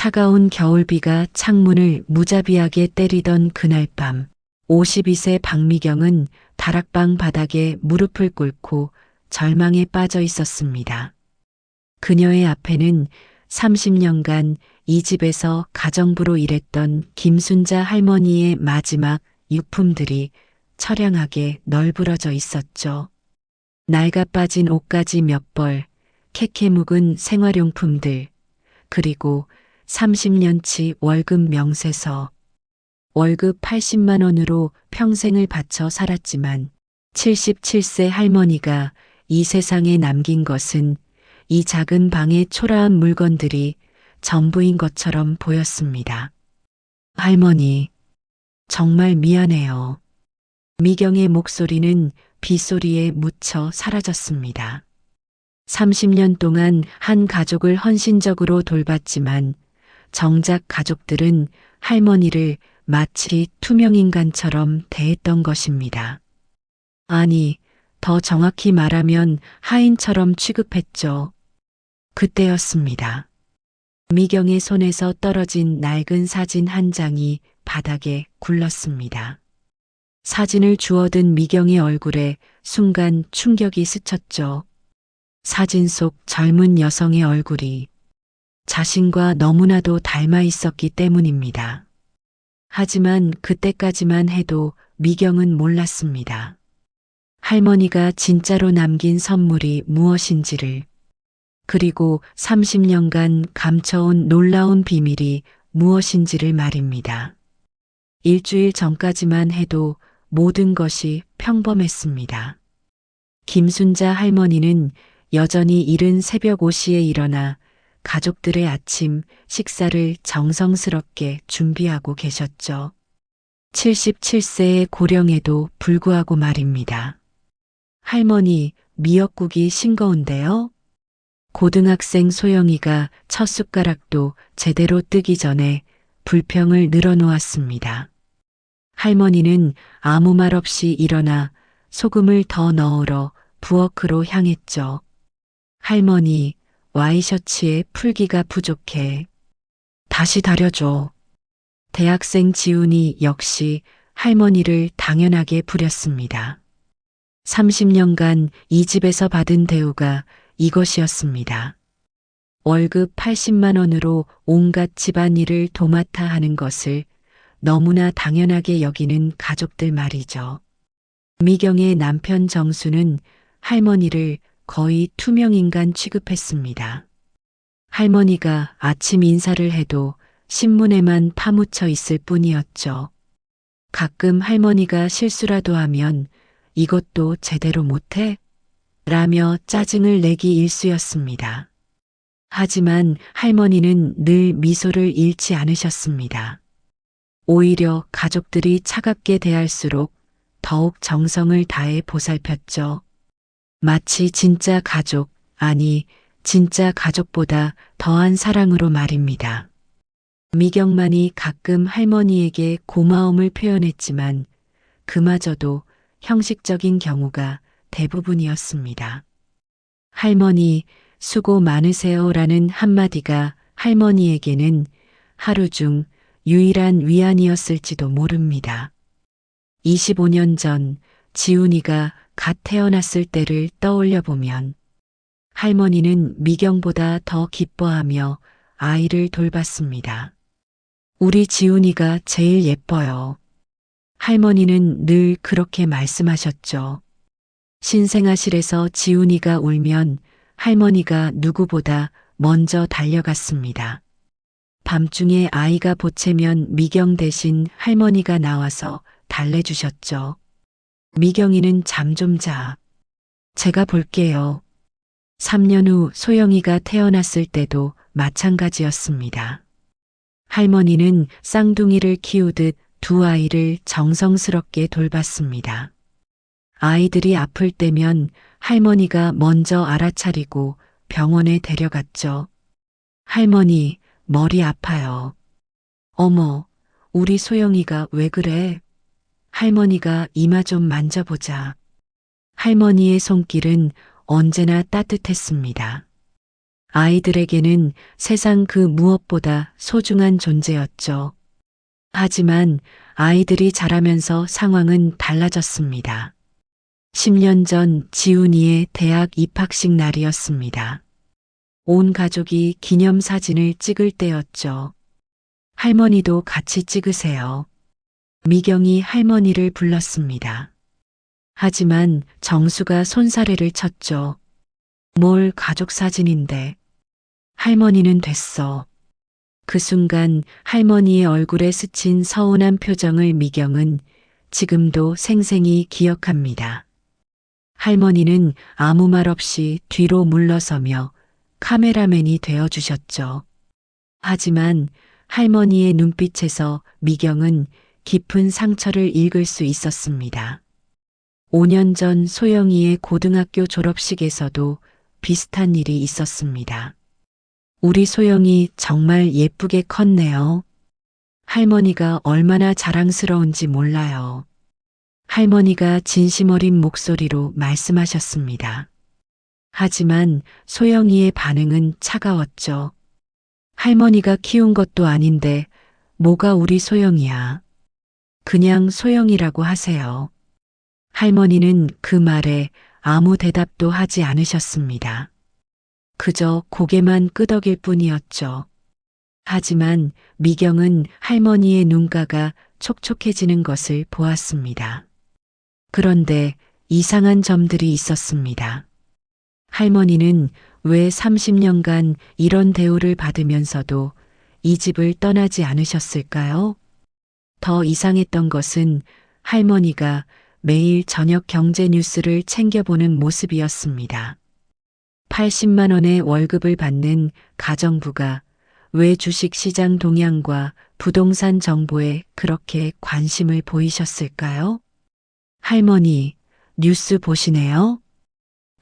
차가운 겨울비가 창문을 무자비하게 때리던 그날 밤, 52세 박미경은 다락방 바닥에 무릎을 꿇고 절망에 빠져 있었습니다. 그녀의 앞에는 30년간 이 집에서 가정부로 일했던 김순자 할머니의 마지막 유품들이 처량하게 널브러져 있었죠. 낡아 빠진 옷가지 몇 벌, 캐캐 묵은 생활용품들, 그리고 30년치 월급 명세서. 월급 80만 원으로 평생을 바쳐 살았지만 77세 할머니가 이 세상에 남긴 것은 이 작은 방의 초라한 물건들이 전부인 것처럼 보였습니다. 할머니, 정말 미안해요. 미경의 목소리는 빗소리에 묻혀 사라졌습니다. 30년 동안 한 가족을 헌신적으로 돌봤지만 정작 가족들은 할머니를 마치 투명인간처럼 대했던 것입니다. 아니, 더 정확히 말하면 하인처럼 취급했죠. 그때였습니다. 미경의 손에서 떨어진 낡은 사진 한 장이 바닥에 굴렀습니다. 사진을 주워든 미경의 얼굴에 순간 충격이 스쳤죠. 사진 속 젊은 여성의 얼굴이 자신과 너무나도 닮아 있었기 때문입니다. 하지만 그때까지만 해도 미경은 몰랐습니다. 할머니가 진짜로 남긴 선물이 무엇인지를, 그리고 30년간 감춰온 놀라운 비밀이 무엇인지를 말입니다. 일주일 전까지만 해도 모든 것이 평범했습니다. 김순자 할머니는 여전히 이른 새벽 5시에 일어나 가족들의 아침 식사를 정성스럽게 준비하고 계셨죠. 77세의 고령에도 불구하고 말입니다. 할머니, 미역국이 싱거운데요? 고등학생 소영이가 첫 숟가락도 제대로 뜨기 전에 불평을 늘어놓았습니다. 할머니는 아무 말 없이 일어나 소금을 더 넣으러 부엌으로 향했죠. 할머니, 와이셔츠에 풀기가 부족해. 다시 다려줘. 대학생 지훈이 역시 할머니를 당연하게 부렸습니다. 30년간 이 집에서 받은 대우가 이것이었습니다. 월급 80만 원으로 온갖 집안일을 도맡아 하는 것을 너무나 당연하게 여기는 가족들 말이죠. 미경의 남편 정수는 할머니를 거의 투명인간 취급했습니다. 할머니가 아침 인사를 해도 신문에만 파묻혀 있을 뿐이었죠. 가끔 할머니가 실수라도 하면 이것도 제대로 못해? 라며 짜증을 내기 일쑤였습니다. 하지만 할머니는 늘 미소를 잃지 않으셨습니다. 오히려 가족들이 차갑게 대할수록 더욱 정성을 다해 보살폈죠. 마치 진짜 가족, 아니 진짜 가족보다 더한 사랑으로 말입니다. 미경만이 가끔 할머니에게 고마움을 표현했지만 그마저도 형식적인 경우가 대부분이었습니다. 할머니, 수고 많으세요라는 한마디가 할머니에게는 하루 중 유일한 위안이었을지도 모릅니다. 25년 전 지훈이가 갓 태어났을 때를 떠올려 보면 할머니는 미경보다 더 기뻐하며 아이를 돌봤습니다. 우리 지훈이가 제일 예뻐요. 할머니는 늘 그렇게 말씀하셨죠. 신생아실에서 지훈이가 울면 할머니가 누구보다 먼저 달려갔습니다. 밤중에 아이가 보채면 미경 대신 할머니가 나와서 달래주셨죠. 미경이는 잠 좀 자. 제가 볼게요. 3년 후 소영이가 태어났을 때도 마찬가지였습니다. 할머니는 쌍둥이를 키우듯 두 아이를 정성스럽게 돌봤습니다. 아이들이 아플 때면 할머니가 먼저 알아차리고 병원에 데려갔죠. 할머니, 머리 아파요. 어머, 우리 소영이가 왜 그래? 할머니가 이마 좀 만져보자. 할머니의 손길은 언제나 따뜻했습니다. 아이들에게는 세상 그 무엇보다 소중한 존재였죠. 하지만 아이들이 자라면서 상황은 달라졌습니다. 10년 전 지훈이의 대학 입학식 날이었습니다. 온 가족이 기념사진을 찍을 때였죠. 할머니도 같이 찍으세요. 미경이 할머니를 불렀습니다. 하지만 정수가 손사래를 쳤죠. 뭘 가족 사진인데. 할머니는 됐어. 그 순간 할머니의 얼굴에 스친 서운한 표정을 미경은 지금도 생생히 기억합니다. 할머니는 아무 말 없이 뒤로 물러서며 카메라맨이 되어주셨죠. 하지만 할머니의 눈빛에서 미경은 깊은 상처를 읽을 수 있었습니다. 5년 전 소영이의 고등학교 졸업식에서도 비슷한 일이 있었습니다. 우리 소영이 정말 예쁘게 컸네요. 할머니가 얼마나 자랑스러운지 몰라요. 할머니가 진심 어린 목소리로 말씀하셨습니다. 하지만 소영이의 반응은 차가웠죠. 할머니가 키운 것도 아닌데 뭐가 우리 소영이야. 그냥 소영이라고 하세요. 할머니는 그 말에 아무 대답도 하지 않으셨습니다. 그저 고개만 끄덕일 뿐이었죠. 하지만 미경은 할머니의 눈가가 촉촉해지는 것을 보았습니다. 그런데 이상한 점들이 있었습니다. 할머니는 왜 30년간 이런 대우를 받으면서도 이 집을 떠나지 않으셨을까요? 더 이상했던 것은 할머니가 매일 저녁 경제 뉴스를 챙겨보는 모습이었습니다. 80만 원의 월급을 받는 가정부가 왜 주식시장 동향과 부동산 정보에 그렇게 관심을 보이셨을까요? 할머니, 뉴스 보시네요?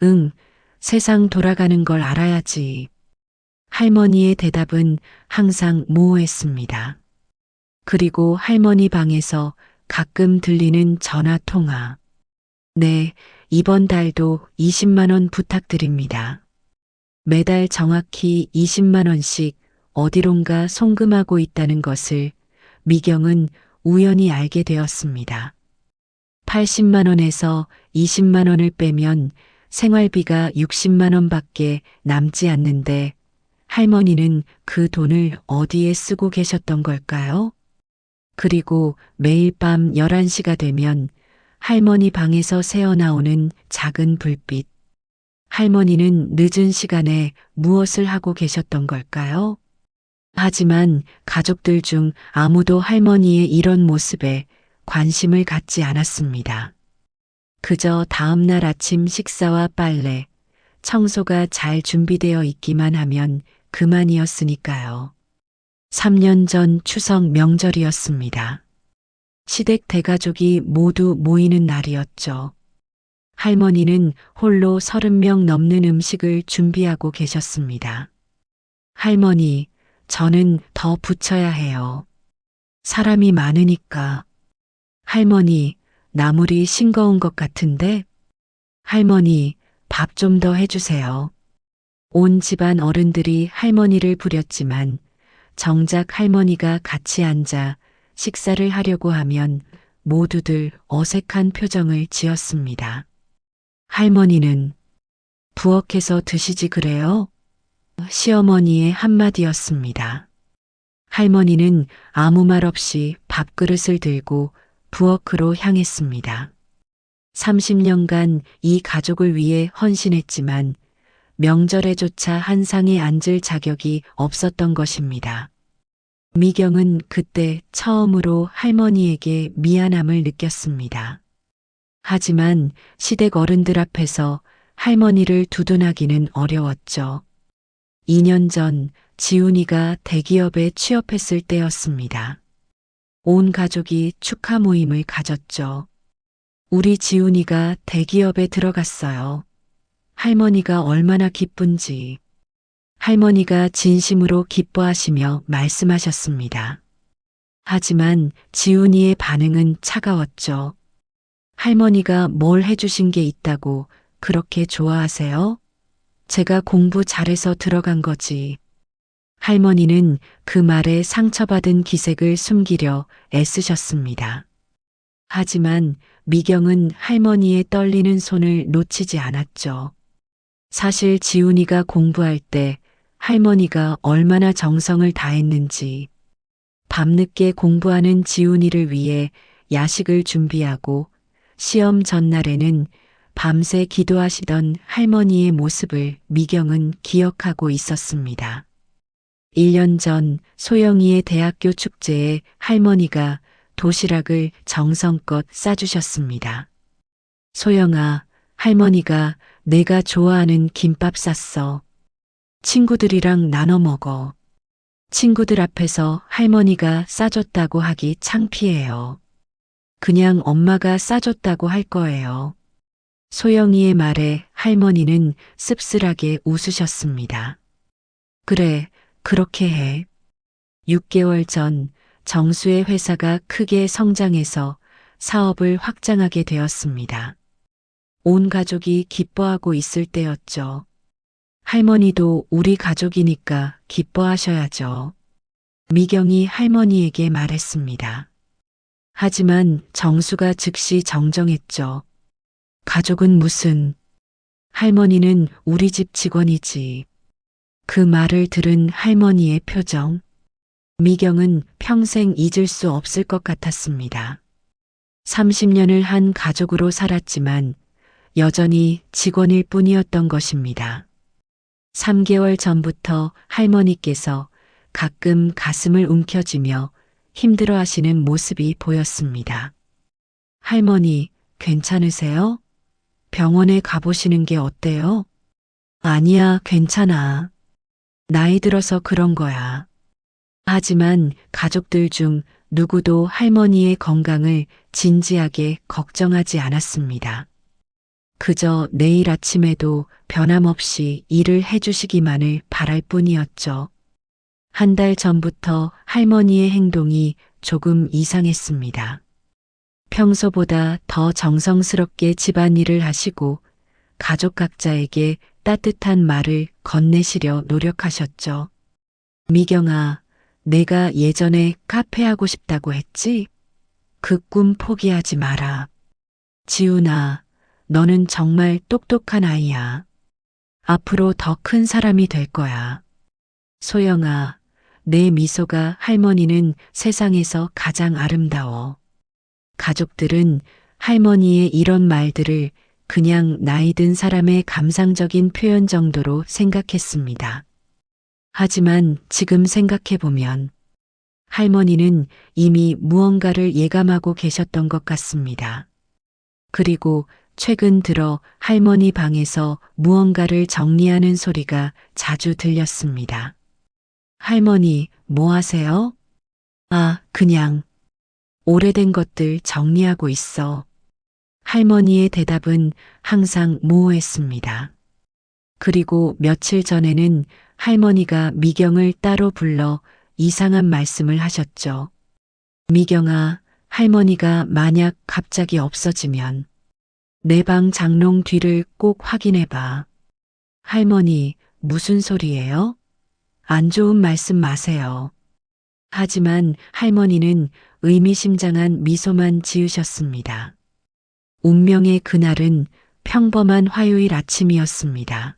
응, 세상 돌아가는 걸 알아야지. 할머니의 대답은 항상 모호했습니다. 그리고 할머니 방에서 가끔 들리는 전화 통화. 네, 이번 달도 20만 원 부탁드립니다. 매달 정확히 20만 원씩 어디론가 송금하고 있다는 것을 미경은 우연히 알게 되었습니다. 80만 원에서 20만 원을 빼면 생활비가 60만 원밖에 남지 않는데 할머니는 그 돈을 어디에 쓰고 계셨던 걸까요? 그리고 매일 밤 11시가 되면 할머니 방에서 새어나오는 작은 불빛. 할머니는 늦은 시간에 무엇을 하고 계셨던 걸까요? 하지만 가족들 중 아무도 할머니의 이런 모습에 관심을 갖지 않았습니다. 그저 다음날 아침 식사와 빨래, 청소가 잘 준비되어 있기만 하면 그만이었으니까요. 3년 전 추석 명절이었습니다. 시댁 대가족이 모두 모이는 날이었죠. 할머니는 홀로 30명 넘는 음식을 준비하고 계셨습니다. 할머니, 저는 더 붙여야 해요. 사람이 많으니까. 할머니, 나물이 싱거운 것 같은데? 할머니, 밥 좀 더 해주세요. 온 집안 어른들이 할머니를 부렸지만 정작 할머니가 같이 앉아 식사를 하려고 하면 모두들 어색한 표정을 지었습니다. 할머니는 부엌에서 드시지 그래요? 시어머니의 한마디였습니다. 할머니는 아무 말 없이 밥그릇을 들고 부엌으로 향했습니다. 30년간 이 가족을 위해 헌신했지만 명절에조차 한 상에 앉을 자격이 없었던 것입니다. 미경은 그때 처음으로 할머니에게 미안함을 느꼈습니다. 하지만 시댁 어른들 앞에서 할머니를 두둔하기는 어려웠죠. 2년 전 지훈이가 대기업에 취업했을 때였습니다. 온 가족이 축하 모임을 가졌죠. 우리 지훈이가 대기업에 들어갔어요. 할머니가 얼마나 기쁜지. 할머니가 진심으로 기뻐하시며 말씀하셨습니다. 하지만 지훈이의 반응은 차가웠죠. 할머니가 뭘 해주신 게 있다고 그렇게 좋아하세요? 제가 공부 잘해서 들어간 거지. 할머니는 그 말에 상처받은 기색을 숨기려 애쓰셨습니다. 하지만 미경은 할머니의 떨리는 손을 놓치지 않았죠. 사실 지훈이가 공부할 때 할머니가 얼마나 정성을 다했는지, 밤늦게 공부하는 지훈이를 위해 야식을 준비하고 시험 전날에는 밤새 기도하시던 할머니의 모습을 미경은 기억하고 있었습니다. 1년 전 소영이의 대학교 축제에 할머니가 도시락을 정성껏 싸주셨습니다. 소영아, 할머니가 내가 좋아하는 김밥 쌌어. 친구들이랑 나눠 먹어. 친구들 앞에서 할머니가 싸줬다고 하기 창피해요. 그냥 엄마가 싸줬다고 할 거예요. 소영이의 말에 할머니는 씁쓸하게 웃으셨습니다. 그래, 그렇게 해. 6개월 전 정수의 회사가 크게 성장해서 사업을 확장하게 되었습니다. 온 가족이 기뻐하고 있을 때였죠. 할머니도 우리 가족이니까 기뻐하셔야죠. 미경이 할머니에게 말했습니다. 하지만 정수가 즉시 정정했죠. 가족은 무슨, 할머니는 우리 집 직원이지. 그 말을 들은 할머니의 표정, 미경은 평생 잊을 수 없을 것 같았습니다. 30년을 한 가족으로 살았지만 여전히 직원일 뿐이었던 것입니다. 3개월 전부터 할머니께서 가끔 가슴을 움켜쥐며 힘들어 하시는 모습이 보였습니다. 할머니, 괜찮으세요? 병원에 가보시는 게 어때요? 아니야, 괜찮아. 나이 들어서 그런 거야. 하지만 가족들 중 누구도 할머니의 건강을 진지하게 걱정하지 않았습니다. 그저 내일 아침에도 변함없이 일을 해주시기만을 바랄 뿐이었죠. 한 달 전부터 할머니의 행동이 조금 이상했습니다. 평소보다 더 정성스럽게 집안일을 하시고 가족 각자에게 따뜻한 말을 건네시려 노력하셨죠. 미경아, 내가 예전에 카페 하고 싶다고 했지? 그 꿈 포기하지 마라. 지훈아, 너는 정말 똑똑한 아이야. 앞으로 더 큰 사람이 될 거야. 소영아, 내 미소가 할머니는 세상에서 가장 아름다워. 가족들은 할머니의 이런 말들을 그냥 나이 든 사람의 감상적인 표현 정도로 생각했습니다. 하지만 지금 생각해보면 할머니는 이미 무언가를 예감하고 계셨던 것 같습니다. 그리고 최근 들어 할머니 방에서 무언가를 정리하는 소리가 자주 들렸습니다. 할머니, 뭐 하세요? 아, 그냥 오래된 것들 정리하고 있어. 할머니의 대답은 항상 모호했습니다. 그리고 며칠 전에는 할머니가 미경을 따로 불러 이상한 말씀을 하셨죠. 미경아, 할머니가 만약 갑자기 없어지면 내 방 장롱 뒤를 꼭 확인해봐. 할머니, 무슨 소리예요? 안 좋은 말씀 마세요. 하지만 할머니는 의미심장한 미소만 지으셨습니다. 운명의 그날은 평범한 화요일 아침이었습니다.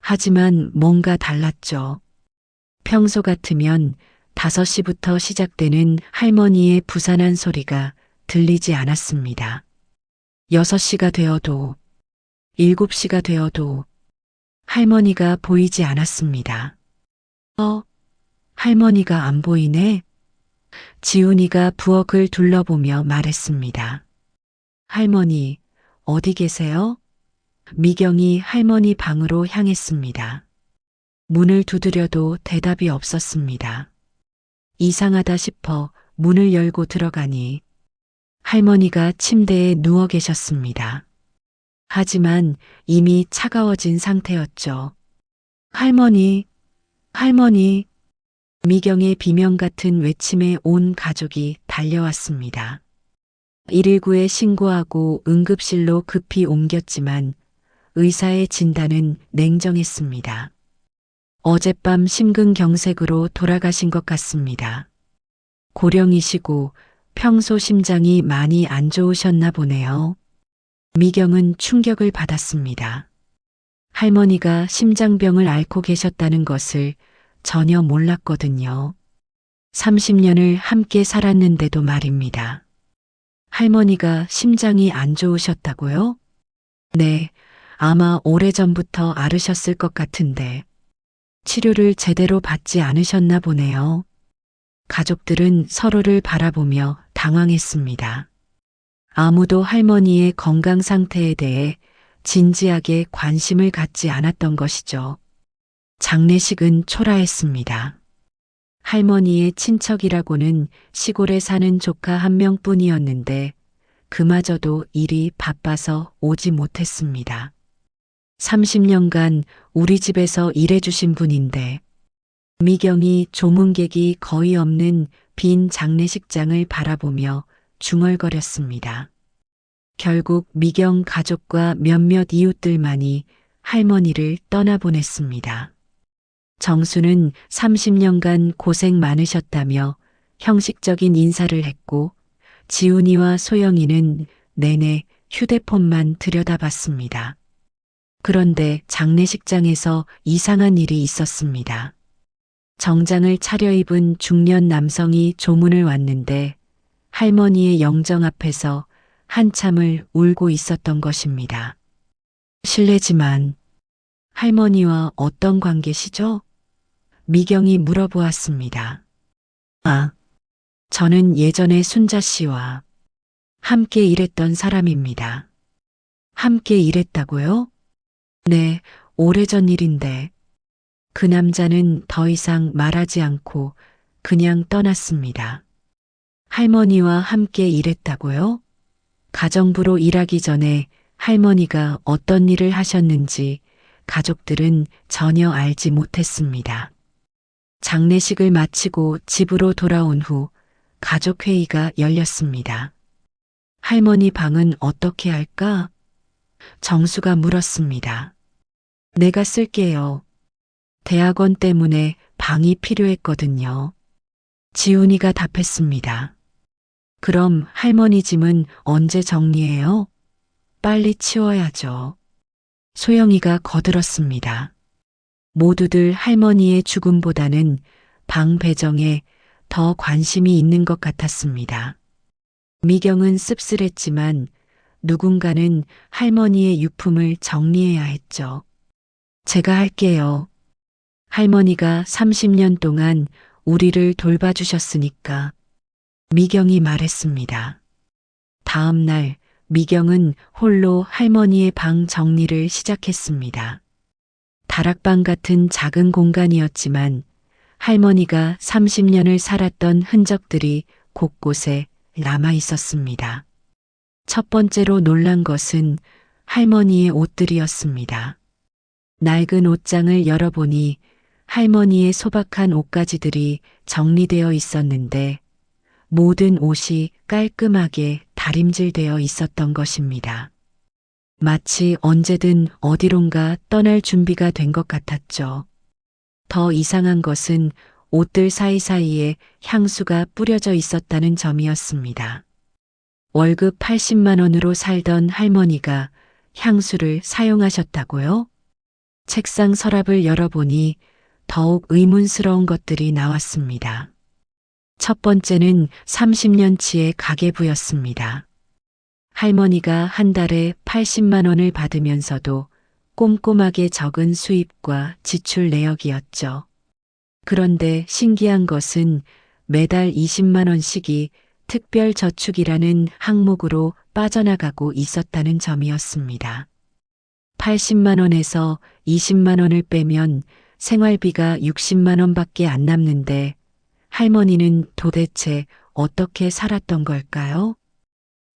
하지만 뭔가 달랐죠. 평소 같으면 5시부터 시작되는 할머니의 부산한 소리가 들리지 않았습니다. 6시가 되어도 7시가 되어도 할머니가 보이지 않았습니다. 할머니가 안 보이네? 지훈이가 부엌을 둘러보며 말했습니다. 할머니, 어디 계세요? 미경이 할머니 방으로 향했습니다. 문을 두드려도 대답이 없었습니다. 이상하다 싶어 문을 열고 들어가니 할머니가 침대에 누워 계셨습니다. 하지만 이미 차가워진 상태였죠. 할머니, 할머니. 미경의 비명 같은 외침에 온 가족이 달려왔습니다. 119에 신고하고 응급실로 급히 옮겼지만 의사의 진단은 냉정했습니다. 어젯밤 심근경색으로 돌아가신 것 같습니다. 고령이시고 평소 심장이 많이 안 좋으셨나 보네요. 미경은 충격을 받았습니다. 할머니가 심장병을 앓고 계셨다는 것을 전혀 몰랐거든요. 30년을 함께 살았는데도 말입니다. 할머니가 심장이 안 좋으셨다고요? 네, 아마 오래전부터 앓으셨을 것 같은데 치료를 제대로 받지 않으셨나 보네요. 가족들은 서로를 바라보며 당황했습니다. 아무도 할머니의 건강 상태에 대해 진지하게 관심을 갖지 않았던 것이죠. 장례식은 초라했습니다. 할머니의 친척이라고는 시골에 사는 조카 한 명뿐이었는데 그마저도 일이 바빠서 오지 못했습니다. 30년간 우리 집에서 일해주신 분인데 미경이 조문객이 거의 없는 빈 장례식장을 바라보며 중얼거렸습니다. 결국 미경 가족과 몇몇 이웃들만이 할머니를 떠나보냈습니다. 정수는 30년간 고생 많으셨다며 형식적인 인사를 했고 지훈이와 소영이는 내내 휴대폰만 들여다봤습니다. 그런데 장례식장에서 이상한 일이 있었습니다. 정장을 차려입은 중년 남성이 조문을 왔는데 할머니의 영정 앞에서 한참을 울고 있었던 것입니다. 실례지만 할머니와 어떤 관계시죠? 미경이 물어보았습니다. 아, 저는 예전에 순자 씨와 함께 일했던 사람입니다. 함께 일했다고요? 네, 오래전 일인데 그 남자는 더 이상 말하지 않고 그냥 떠났습니다. 할머니와 함께 일했다고요? 가정부로 일하기 전에 할머니가 어떤 일을 하셨는지 가족들은 전혀 알지 못했습니다. 장례식을 마치고 집으로 돌아온 후 가족회의가 열렸습니다. 할머니 방은 어떻게 할까? 정수가 물었습니다. 내가 쓸게요. 대학원 때문에 방이 필요했거든요. 지훈이가 답했습니다. 그럼 할머니 짐은 언제 정리해요? 빨리 치워야죠. 소영이가 거들었습니다. 모두들 할머니의 죽음보다는 방 배정에 더 관심이 있는 것 같았습니다. 미경은 씁쓸했지만 누군가는 할머니의 유품을 정리해야 했죠. 제가 할게요. 할머니가 30년 동안 우리를 돌봐주셨으니까 미경이 말했습니다. 다음 날 미경은 홀로 할머니의 방 정리를 시작했습니다. 다락방 같은 작은 공간이었지만 할머니가 30년을 살았던 흔적들이 곳곳에 남아 있었습니다. 첫 번째로 놀란 것은 할머니의 옷들이었습니다. 낡은 옷장을 열어보니 할머니의 소박한 옷가지들이 정리되어 있었는데 모든 옷이 깔끔하게 다림질되어 있었던 것입니다. 마치 언제든 어디론가 떠날 준비가 된 것 같았죠. 더 이상한 것은 옷들 사이사이에 향수가 뿌려져 있었다는 점이었습니다. 월급 80만 원으로 살던 할머니가 향수를 사용하셨다고요? 책상 서랍을 열어보니 더욱 의문스러운 것들이 나왔습니다. 첫 번째는 30년치의 가계부였습니다. 할머니가 한 달에 80만 원을 받으면서도 꼼꼼하게 적은 수입과 지출 내역이었죠. 그런데 신기한 것은 매달 20만 원씩이 특별저축이라는 항목으로 빠져나가고 있었다는 점이었습니다. 80만 원에서 20만 원을 빼면 생활비가 60만 원밖에 안 남는데 할머니는 도대체 어떻게 살았던 걸까요?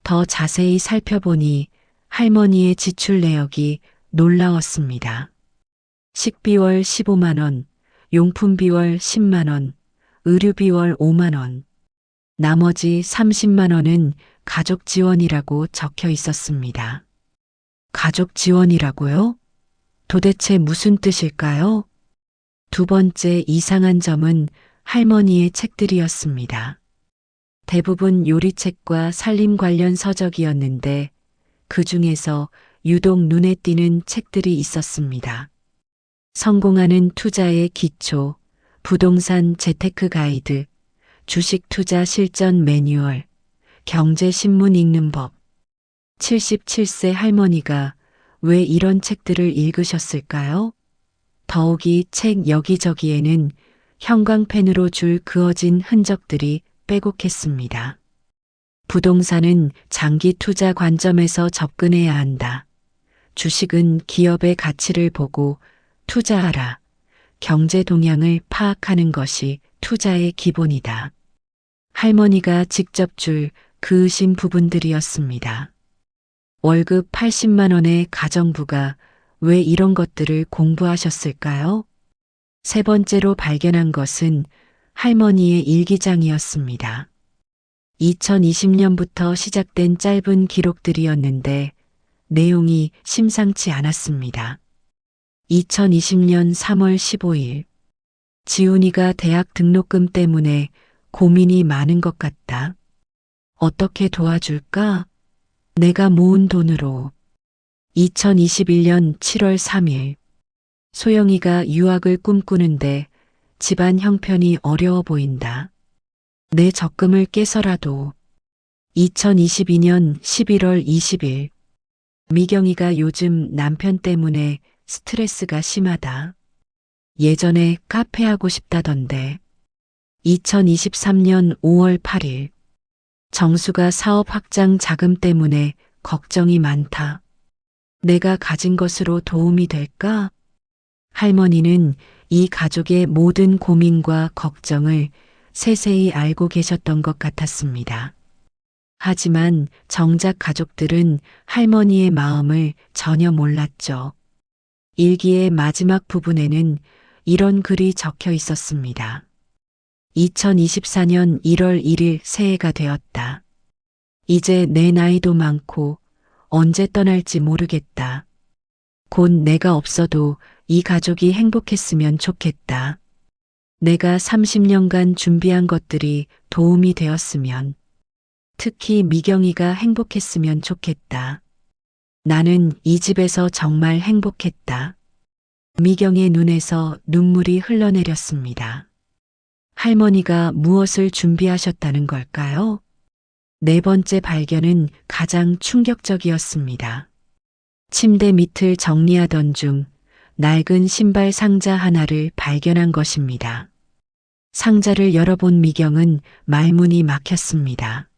더 자세히 살펴보니 할머니의 지출 내역이 놀라웠습니다. 식비월 15만 원, 용품비월 10만 원, 의류비월 5만 원, 나머지 30만 원은 가족 지원이라고 적혀 있었습니다. 가족 지원이라고요? 도대체 무슨 뜻일까요? 두 번째 이상한 점은 할머니의 책들이었습니다. 대부분 요리책과 살림 관련 서적이었는데 그 중에서 유독 눈에 띄는 책들이 있었습니다. 성공하는 투자의 기초, 부동산 재테크 가이드, 주식 투자 실전 매뉴얼, 경제신문 읽는 법. 77세 할머니가 왜 이런 책들을 읽으셨을까요? 더욱이 책 여기저기에는 형광펜으로 줄 그어진 흔적들이 빼곡했습니다. 부동산은 장기 투자 관점에서 접근해야 한다. 주식은 기업의 가치를 보고 투자하라. 경제 동향을 파악하는 것이 투자의 기본이다. 할머니가 직접 줄 그으신 부분들이었습니다. 월급 80만 원의 가정부가 왜 이런 것들을 공부하셨을까요? 세 번째로 발견한 것은 할머니의 일기장이었습니다. 2020년부터 시작된 짧은 기록들이었는데 내용이 심상치 않았습니다. 2020년 3월 15일. 지훈이가 대학 등록금 때문에 고민이 많은 것 같다. 어떻게 도와줄까? 내가 모은 돈으로. 2021년 7월 3일. 소영이가 유학을 꿈꾸는데 집안 형편이 어려워 보인다. 내 적금을 깨서라도. 2022년 11월 20일. 미경이가 요즘 남편 때문에 스트레스가 심하다. 예전에 카페 하고 싶다던데. 2023년 5월 8일. 정수가 사업 확장 자금 때문에 걱정이 많다. 내가 가진 것으로 도움이 될까? 할머니는 이 가족의 모든 고민과 걱정을 세세히 알고 계셨던 것 같았습니다. 하지만 정작 가족들은 할머니의 마음을 전혀 몰랐죠. 일기의 마지막 부분에는 이런 글이 적혀 있었습니다. 2024년 1월 1일 새해가 되었다. 이제 내 나이도 많고 언제 떠날지 모르겠다. 곧 내가 없어도 이 가족이 행복했으면 좋겠다. 내가 30년간 준비한 것들이 도움이 되었으면, 특히 미경이가 행복했으면 좋겠다. 나는 이 집에서 정말 행복했다. 미경의 눈에서 눈물이 흘러내렸습니다. 할머니가 무엇을 준비하셨다는 걸까요? 네 번째 발견은 가장 충격적이었습니다. 침대 밑을 정리하던 중 낡은 신발 상자 하나를 발견한 것입니다. 상자를 열어본 미경은 말문이 막혔습니다.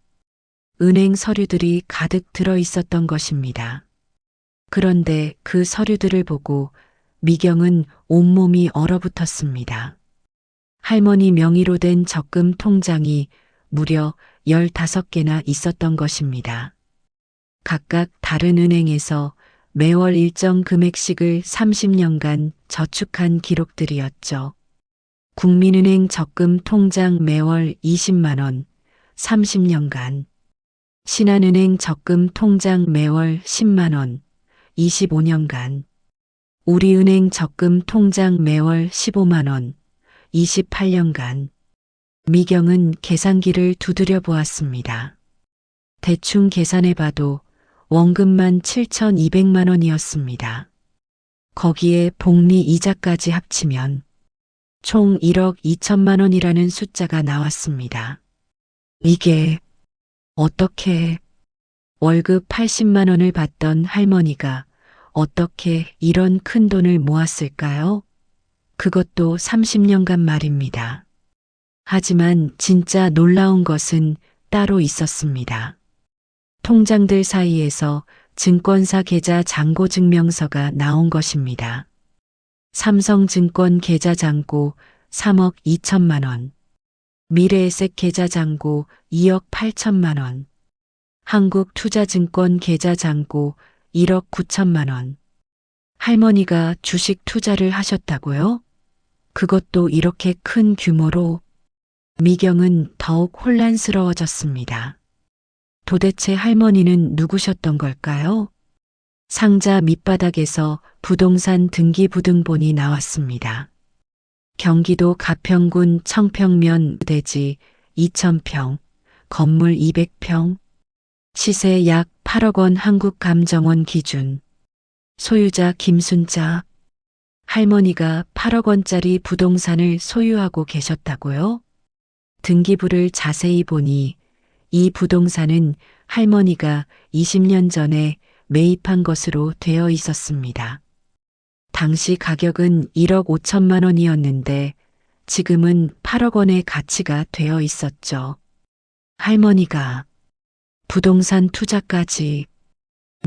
은행 서류들이 가득 들어 있었던 것입니다. 그런데 그 서류들을 보고 미경은 온몸이 얼어붙었습니다. 할머니 명의로 된 적금 통장이 무려 15개나 있었던 것입니다. 각각 다른 은행에서 매월 일정 금액씩을 30년간 저축한 기록들이었죠. 국민은행 적금 통장 매월 20만 원, 30년간. 신한은행 적금 통장 매월 10만 원, 25년간. 우리은행 적금 통장 매월 15만 원, 28년간. 미경은 계산기를 두드려 보았습니다. 대충 계산해봐도 원금만 7,200만 원이었습니다. 거기에 복리 이자까지 합치면 총 1억 2천만 원이라는 숫자가 나왔습니다. 이게 어떻게 월급 80만 원을 받던 할머니가 어떻게 이런 큰 돈을 모았을까요? 그것도 30년간 말입니다. 하지만 진짜 놀라운 것은 따로 있었습니다. 통장들 사이에서 증권사 계좌 잔고 증명서가 나온 것입니다. 삼성증권 계좌 잔고 3억 2천만 원, 미래에셋 계좌 잔고 2억 8천만 원, 한국투자증권 계좌 잔고 1억 9천만 원. 할머니가 주식 투자를 하셨다고요? 그것도 이렇게 큰 규모로. 미경은 더욱 혼란스러워졌습니다. 도대체 할머니는 누구셨던 걸까요? 상자 밑바닥에서 부동산 등기부등본이 나왔습니다. 경기도 가평군 청평면 대지 2,000평, 건물 200평, 시세 약 8억 원 한국감정원 기준, 소유자 김순자. 할머니가 8억 원짜리 부동산을 소유하고 계셨다고요? 등기부를 자세히 보니 이 부동산은 할머니가 20년 전에 매입한 것으로 되어 있었습니다. 당시 가격은 1억 5천만 원이었는데 지금은 8억 원의 가치가 되어 있었죠. 할머니가 부동산 투자까지.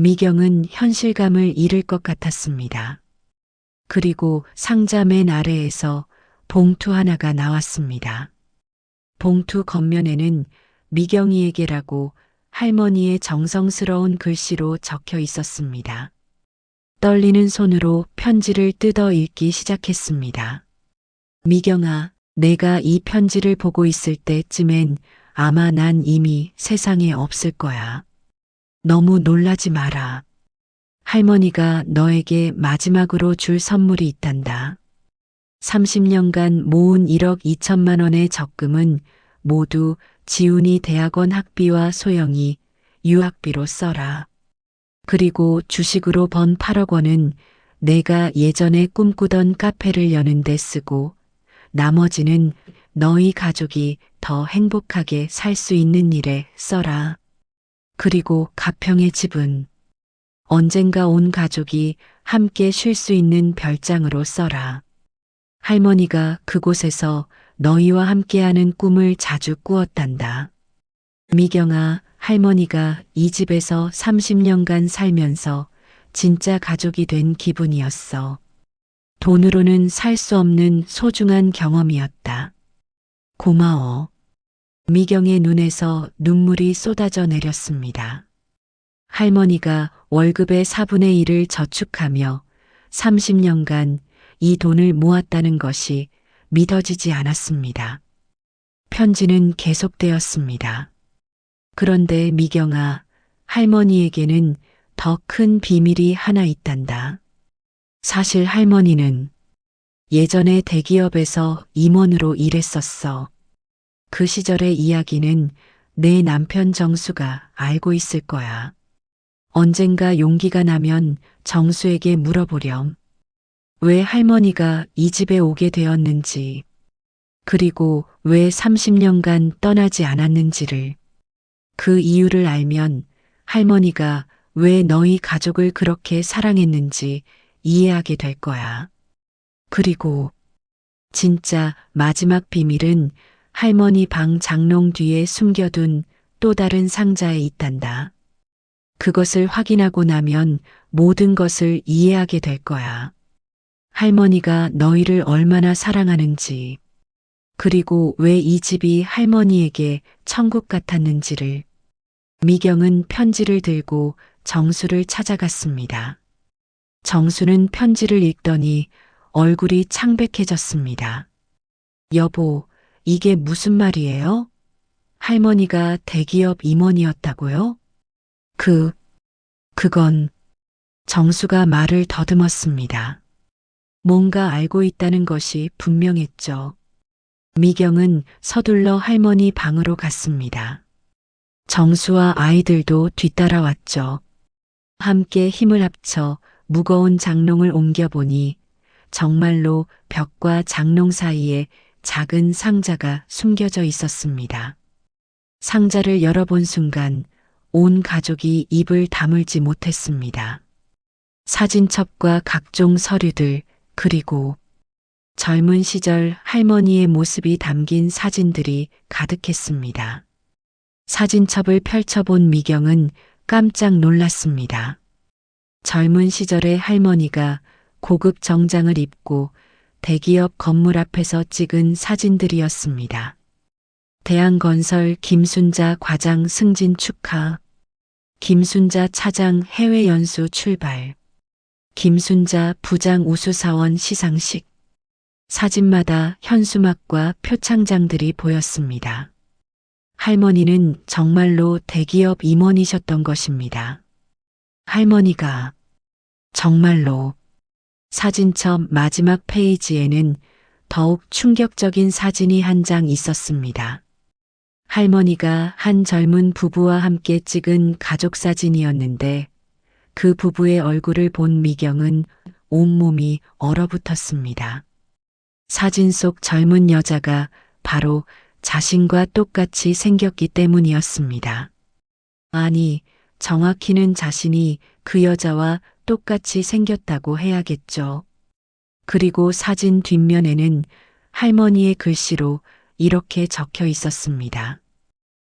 미경은 현실감을 잃을 것 같았습니다. 그리고 상자 맨 아래에서 봉투 하나가 나왔습니다. 봉투 겉면에는 미경이에게라고 할머니의 정성스러운 글씨로 적혀 있었습니다. 떨리는 손으로 편지를 뜯어 읽기 시작했습니다. 미경아, 내가 이 편지를 보고 있을 때쯤엔 아마 난 이미 세상에 없을 거야. 너무 놀라지 마라. 할머니가 너에게 마지막으로 줄 선물이 있단다. 30년간 모은 1억 2천만 원의 적금은 모두 지훈이 대학원 학비와 소영이 유학비로 써라. 그리고 주식으로 번 8억 원은 내가 예전에 꿈꾸던 카페를 여는 데 쓰고 나머지는 너희 가족이 더 행복하게 살 수 있는 일에 써라. 그리고 가평의 집은 언젠가 온 가족이 함께 쉴 수 있는 별장으로 써라. 할머니가 그곳에서 너희와 함께하는 꿈을 자주 꾸었단다. 미경아, 할머니가 이 집에서 30년간 살면서 진짜 가족이 된 기분이었어. 돈으로는 살 수 없는 소중한 경험이었다. 고마워. 미경의 눈에서 눈물이 쏟아져 내렸습니다. 할머니가 월급의 4분의 1을 저축하며 30년간 이 돈을 모았다는 것이 믿어지지 않았습니다. 편지는 계속되었습니다. 그런데 미경아, 할머니에게는 더 큰 비밀이 하나 있단다. 사실 할머니는 예전에 대기업에서 임원으로 일했었어. 그 시절의 이야기는 내 남편 정수가 알고 있을 거야. 언젠가 용기가 나면 정수에게 물어보렴. 왜 할머니가 이 집에 오게 되었는지, 그리고 왜 30년간 떠나지 않았는지를. 그 이유를 알면 할머니가 왜 너희 가족을 그렇게 사랑했는지 이해하게 될 거야. 그리고 진짜 마지막 비밀은 할머니 방 장롱 뒤에 숨겨둔 또 다른 상자에 있단다. 그것을 확인하고 나면 모든 것을 이해하게 될 거야. 할머니가 너희를 얼마나 사랑하는지, 그리고 왜 이 집이 할머니에게 천국 같았는지를. 미경은 편지를 들고 정수를 찾아갔습니다. 정수는 편지를 읽더니 얼굴이 창백해졌습니다. 여보, 이게 무슨 말이에요? 할머니가 대기업 임원이었다고요? 그건. 정수가 말을 더듬었습니다. 뭔가 알고 있다는 것이 분명했죠. 미경은 서둘러 할머니 방으로 갔습니다. 정수와 아이들도 뒤따라왔죠. 함께 힘을 합쳐 무거운 장롱을 옮겨보니 정말로 벽과 장롱 사이에 작은 상자가 숨겨져 있었습니다. 상자를 열어본 순간 온 가족이 입을 다물지 못했습니다. 사진첩과 각종 서류들, 그리고 젊은 시절 할머니의 모습이 담긴 사진들이 가득했습니다. 사진첩을 펼쳐본 미경은 깜짝 놀랐습니다. 젊은 시절의 할머니가 고급 정장을 입고 대기업 건물 앞에서 찍은 사진들이었습니다. 대한건설 김순자 과장 승진 축하, 김순자 차장 해외 연수 출발, 김순자 부장 우수사원 시상식. 사진마다 현수막과 표창장들이 보였습니다. 할머니는 정말로 대기업 임원이셨던 것입니다. 할머니가 정말로 사진첩 마지막 페이지에는 더욱 충격적인 사진이 한 장 있었습니다. 할머니가 한 젊은 부부와 함께 찍은 가족 사진이었는데 그 부부의 얼굴을 본 미경은 온몸이 얼어붙었습니다. 사진 속 젊은 여자가 바로 자신과 똑같이 생겼기 때문이었습니다. 아니, 정확히는 자신이 그 여자와 똑같이 생겼다고 해야겠죠. 그리고 사진 뒷면에는 할머니의 글씨로 이렇게 적혀 있었습니다.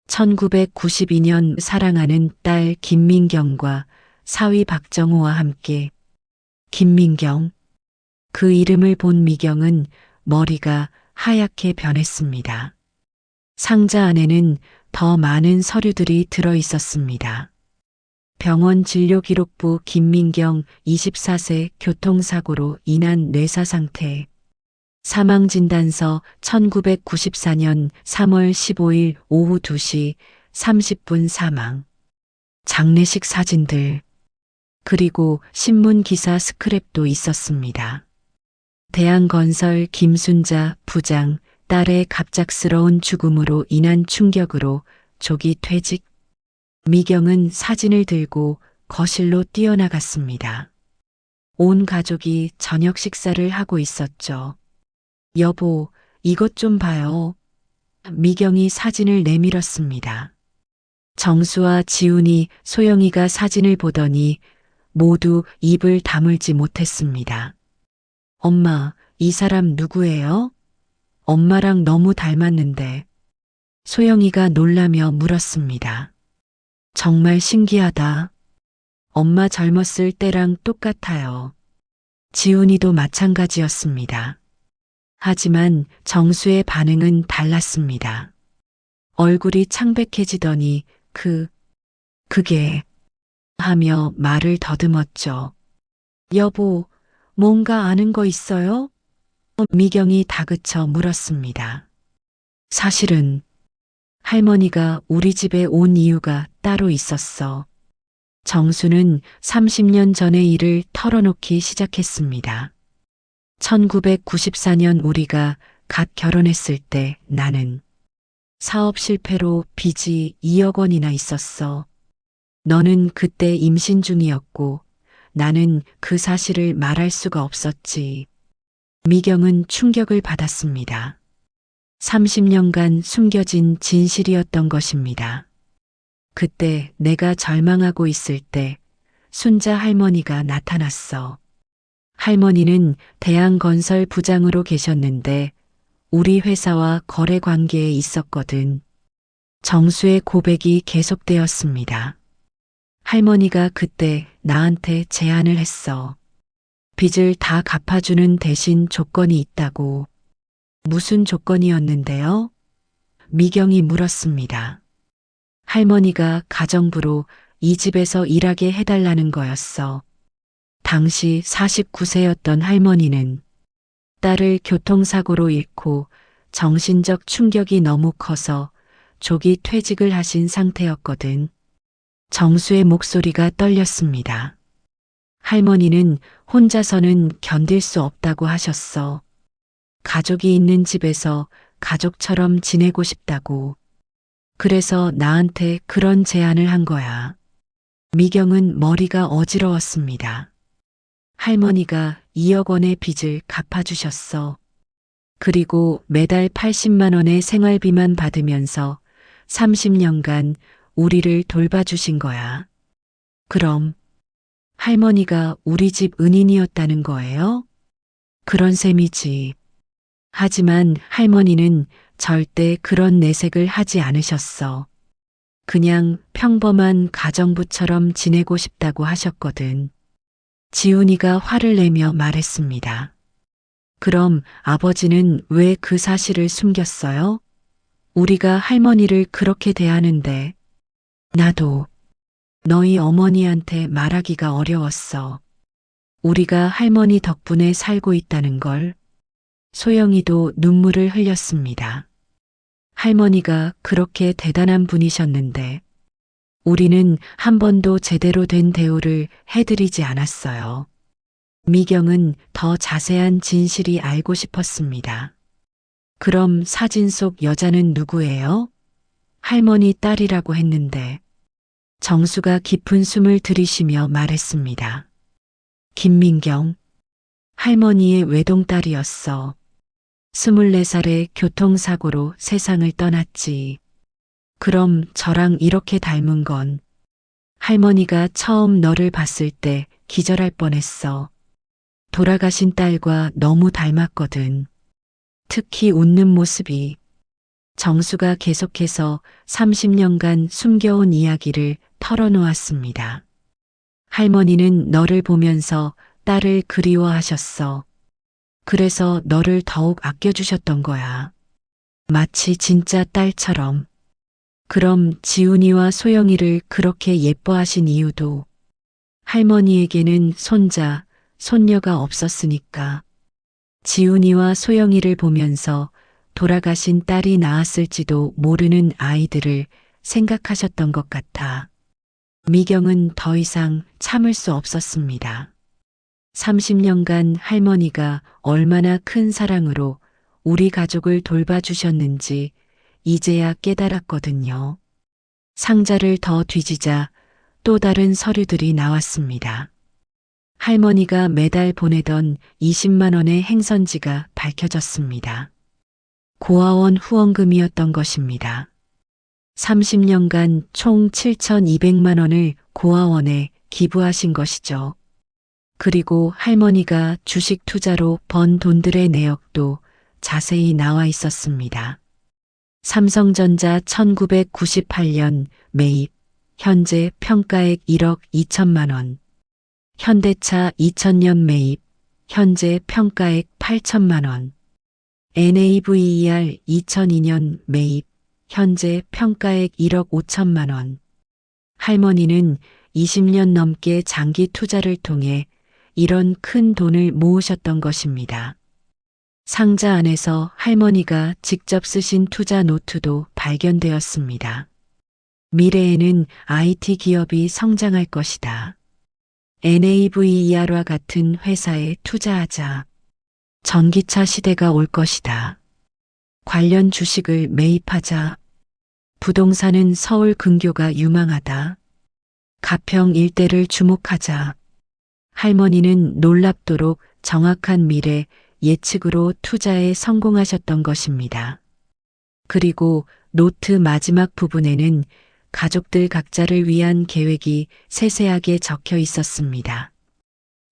1992년 사랑하는 딸 김민경과 사위 박정호와 함께. 김민경. 그 이름을 본 미경은 머리가 하얗게 변했습니다. 상자 안에는 더 많은 서류들이 들어 있었습니다. 병원 진료기록부 김민경 24세 교통사고로 인한 뇌사 상태. 사망진단서 1994년 3월 15일 오후 2시 30분 사망. 장례식 사진들. 그리고 신문기사 스크랩도 있었습니다. 대한건설 김순자 부장 딸의 갑작스러운 죽음으로 인한 충격으로 조기 퇴직. 미경은 사진을 들고 거실로 뛰어나갔습니다. 온 가족이 저녁 식사를 하고 있었죠. 여보, 이것 좀 봐요. 미경이 사진을 내밀었습니다. 정수와 지훈이, 소영이가 사진을 보더니 모두 입을 다물지 못했습니다. 엄마, 이 사람 누구예요? 엄마랑 너무 닮았는데. 소영이가 놀라며 물었습니다. 정말 신기하다. 엄마 젊었을 때랑 똑같아요. 지훈이도 마찬가지였습니다. 하지만 정수의 반응은 달랐습니다. 얼굴이 창백해지더니 그게 하며 말을 더듬었죠. 여보, 뭔가 아는 거 있어요? 미경이 다그쳐 물었습니다. 사실은 할머니가 우리 집에 온 이유가 따로 있었어. 정수는 30년 전의 일을 털어놓기 시작했습니다. 1994년 우리가 갓 결혼했을 때 나는 사업 실패로 빚이 2억 원이나 있었어. 너는 그때 임신 중이었고 나는 그 사실을 말할 수가 없었지. 미경은 충격을 받았습니다. 30년간 숨겨진 진실이었던 것입니다. 그때 내가 절망하고 있을 때 순자 할머니가 나타났어. 할머니는 대한건설 부장으로 계셨는데 우리 회사와 거래 관계에 있었거든. 정수의 고백이 계속되었습니다. 할머니가 그때 나한테 제안을 했어. 빚을 다 갚아주는 대신 조건이 있다고. 무슨 조건이었는데요? 미경이 물었습니다. 할머니가 가정부로 이 집에서 일하게 해달라는 거였어. 당시 49세였던 할머니는 딸을 교통사고로 잃고 정신적 충격이 너무 커서 조기 퇴직을 하신 상태였거든. 정수의 목소리가 떨렸습니다. 할머니는 혼자서는 견딜 수 없다고 하셨어. 가족이 있는 집에서 가족처럼 지내고 싶다고. 그래서 나한테 그런 제안을 한 거야. 미경은 머리가 어지러웠습니다. 할머니가 2억 원의 빚을 갚아주셨어. 그리고 매달 80만 원의 생활비만 받으면서 30년간 우리를 돌봐주신 거야. 그럼 할머니가 우리 집 은인이었다는 거예요? 그런 셈이지. 하지만 할머니는 절대 그런 내색을 하지 않으셨어. 그냥 평범한 가정부처럼 지내고 싶다고 하셨거든. 지훈이가 화를 내며 말했습니다. 그럼 아버지는 왜 그 사실을 숨겼어요? 우리가 할머니를 그렇게 대하는데. 나도 너희 어머니한테 말하기가 어려웠어. 우리가 할머니 덕분에 살고 있다는 걸. 소영이도 눈물을 흘렸습니다. 할머니가 그렇게 대단한 분이셨는데 우리는 한 번도 제대로 된 대우를 해드리지 않았어요. 미경은 더 자세한 진실이 알고 싶었습니다. 그럼 사진 속 여자는 누구예요? 할머니 딸이라고 했는데 정수가 깊은 숨을 들이쉬며 말했습니다. 김민경, 할머니의 외동딸이었어. 24살에 교통사고로 세상을 떠났지. 그럼 저랑 이렇게 닮은 건 할머니가 처음 너를 봤을 때 기절할 뻔했어. 돌아가신 딸과 너무 닮았거든. 특히 웃는 모습이. 정수가 계속해서 30년간 숨겨온 이야기를 털어놓았습니다. 할머니는 너를 보면서 딸을 그리워하셨어. 그래서 너를 더욱 아껴주셨던 거야. 마치 진짜 딸처럼. 그럼 지훈이와 소영이를 그렇게 예뻐하신 이유도 할머니에게는 손자, 손녀가 없었으니까. 지훈이와 소영이를 보면서 돌아가신 딸이 낳았을지도 모르는 아이들을 생각하셨던 것 같아. 미경은 더 이상 참을 수 없었습니다. 30년간 할머니가 얼마나 큰 사랑으로 우리 가족을 돌봐주셨는지 이제야 깨달았거든요. 상자를 더 뒤지자 또 다른 서류들이 나왔습니다. 할머니가 매달 보내던 20만 원의 행선지가 밝혀졌습니다. 고아원 후원금이었던 것입니다. 30년간 총 7,200만 원을 고아원에 기부하신 것이죠. 그리고 할머니가 주식 투자로 번 돈들의 내역도 자세히 나와 있었습니다. 삼성전자 1998년 매입, 현재 평가액 1억 2천만 원. 현대차 2000년 매입, 현재 평가액 8천만 원. NAVER 2002년 매입, 현재 평가액 1억 5천만 원. 할머니는 20년 넘게 장기 투자를 통해 이런 큰 돈을 모으셨던 것입니다. 상자 안에서 할머니가 직접 쓰신 투자 노트도 발견되었습니다. 미래에는 IT 기업이 성장할 것이다. NAVER와 같은 회사에 투자하자. 전기차 시대가 올 것이다. 관련 주식을 매입하자. 부동산은 서울 근교가 유망하다. 가평 일대를 주목하자. 할머니는 놀랍도록 정확한 미래 예측으로 투자에 성공하셨던 것입니다. 그리고 노트 마지막 부분에는 가족들 각자를 위한 계획이 세세하게 적혀 있었습니다.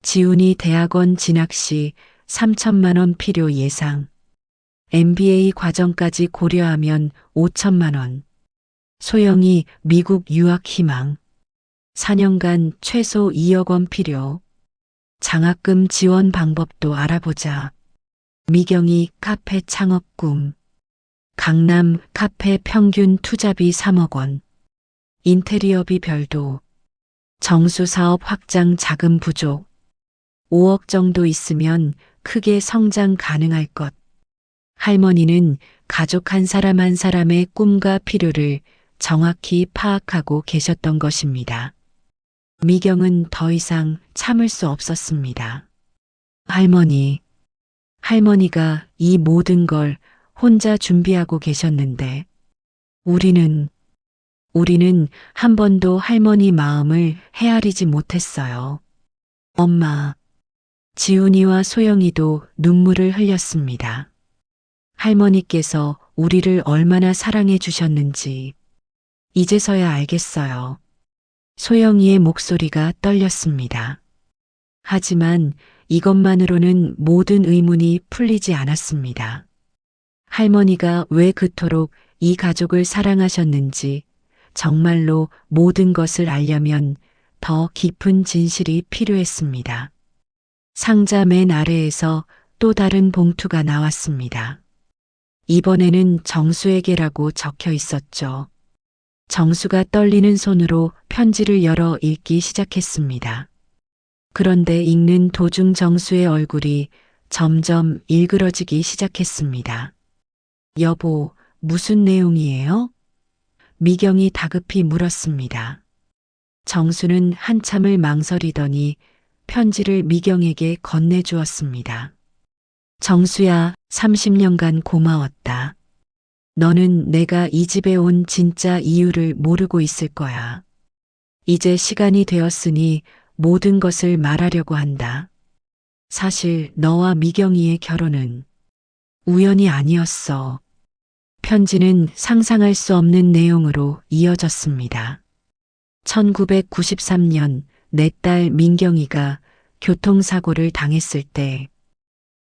지훈이 대학원 진학 시 3천만 원 필요 예상. MBA 과정까지 고려하면 5천만 원. 소영이 미국 유학 희망. 4년간 최소 2억 원 필요. 장학금 지원 방법도 알아보자. 미경이 카페 창업 꿈. 강남 카페 평균 투자비 3억 원. 인테리어비 별도. 정수 사업 확장 자금 부족. 5억 정도 있으면 크게 성장 가능할 것. 할머니는 가족 한 사람 한 사람의 꿈과 필요를 정확히 파악하고 계셨던 것입니다. 미경은 더 이상 참을 수 없었습니다. 할머니가 이 모든 걸 혼자 준비하고 계셨는데 우리는 한 번도 할머니 마음을 헤아리지 못했어요. 엄마, 지훈이와 소영이도 눈물을 흘렸습니다. 할머니께서 우리를 얼마나 사랑해 주셨는지 이제서야 알겠어요. 소영이의 목소리가 떨렸습니다. 하지만 이것만으로는 모든 의문이 풀리지 않았습니다. 할머니가 왜 그토록 이 가족을 사랑하셨는지 정말로 모든 것을 알려면 더 깊은 진실이 필요했습니다. 상자 맨 아래에서 또 다른 봉투가 나왔습니다. 이번에는 정수에게라고 적혀 있었죠. 정수가 떨리는 손으로 편지를 열어 읽기 시작했습니다. 그런데 읽는 도중 정수의 얼굴이 점점 일그러지기 시작했습니다. 여보, 무슨 내용이에요? 미경이 다급히 물었습니다. 정수는 한참을 망설이더니 편지를 미경에게 건네주었습니다. 정수야, 30년간 고마웠다. 너는 내가 이 집에 온 진짜 이유를 모르고 있을 거야. 이제 시간이 되었으니 모든 것을 말하려고 한다. 사실 너와 미경이의 결혼은 우연이 아니었어. 편지는 상상할 수 없는 내용으로 이어졌습니다. 1993년 내 딸 민경이가 교통사고를 당했을 때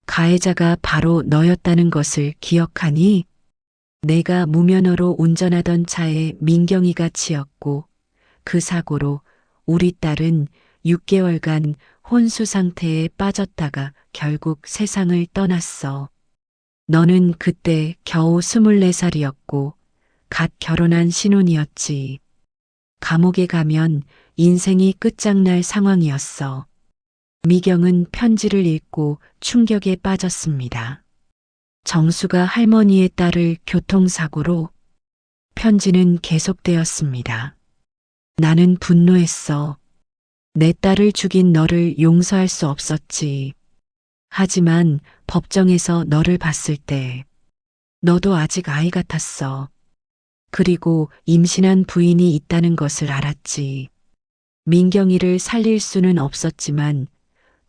가해자가 바로 너였다는 것을 기억하니? 내가 무면허로 운전하던 차에 민경이가 치였고 그 사고로 우리 딸은 6개월간 혼수 상태에 빠졌다가 결국 세상을 떠났어. 너는 그때 겨우 24살이었고 갓 결혼한 신혼이었지. 감옥에 가면 인생이 끝장날 상황이었어. 미경은 편지를 읽고 충격에 빠졌습니다. 정수가 할머니의 딸을 교통사고로. 편지는 계속되었습니다. 나는 분노했어. 내 딸을 죽인 너를 용서할 수 없었지. 하지만 법정에서 너를 봤을 때 너도 아직 아이 같았어. 그리고 임신한 부인이 있다는 것을 알았지. 민경이를 살릴 수는 없었지만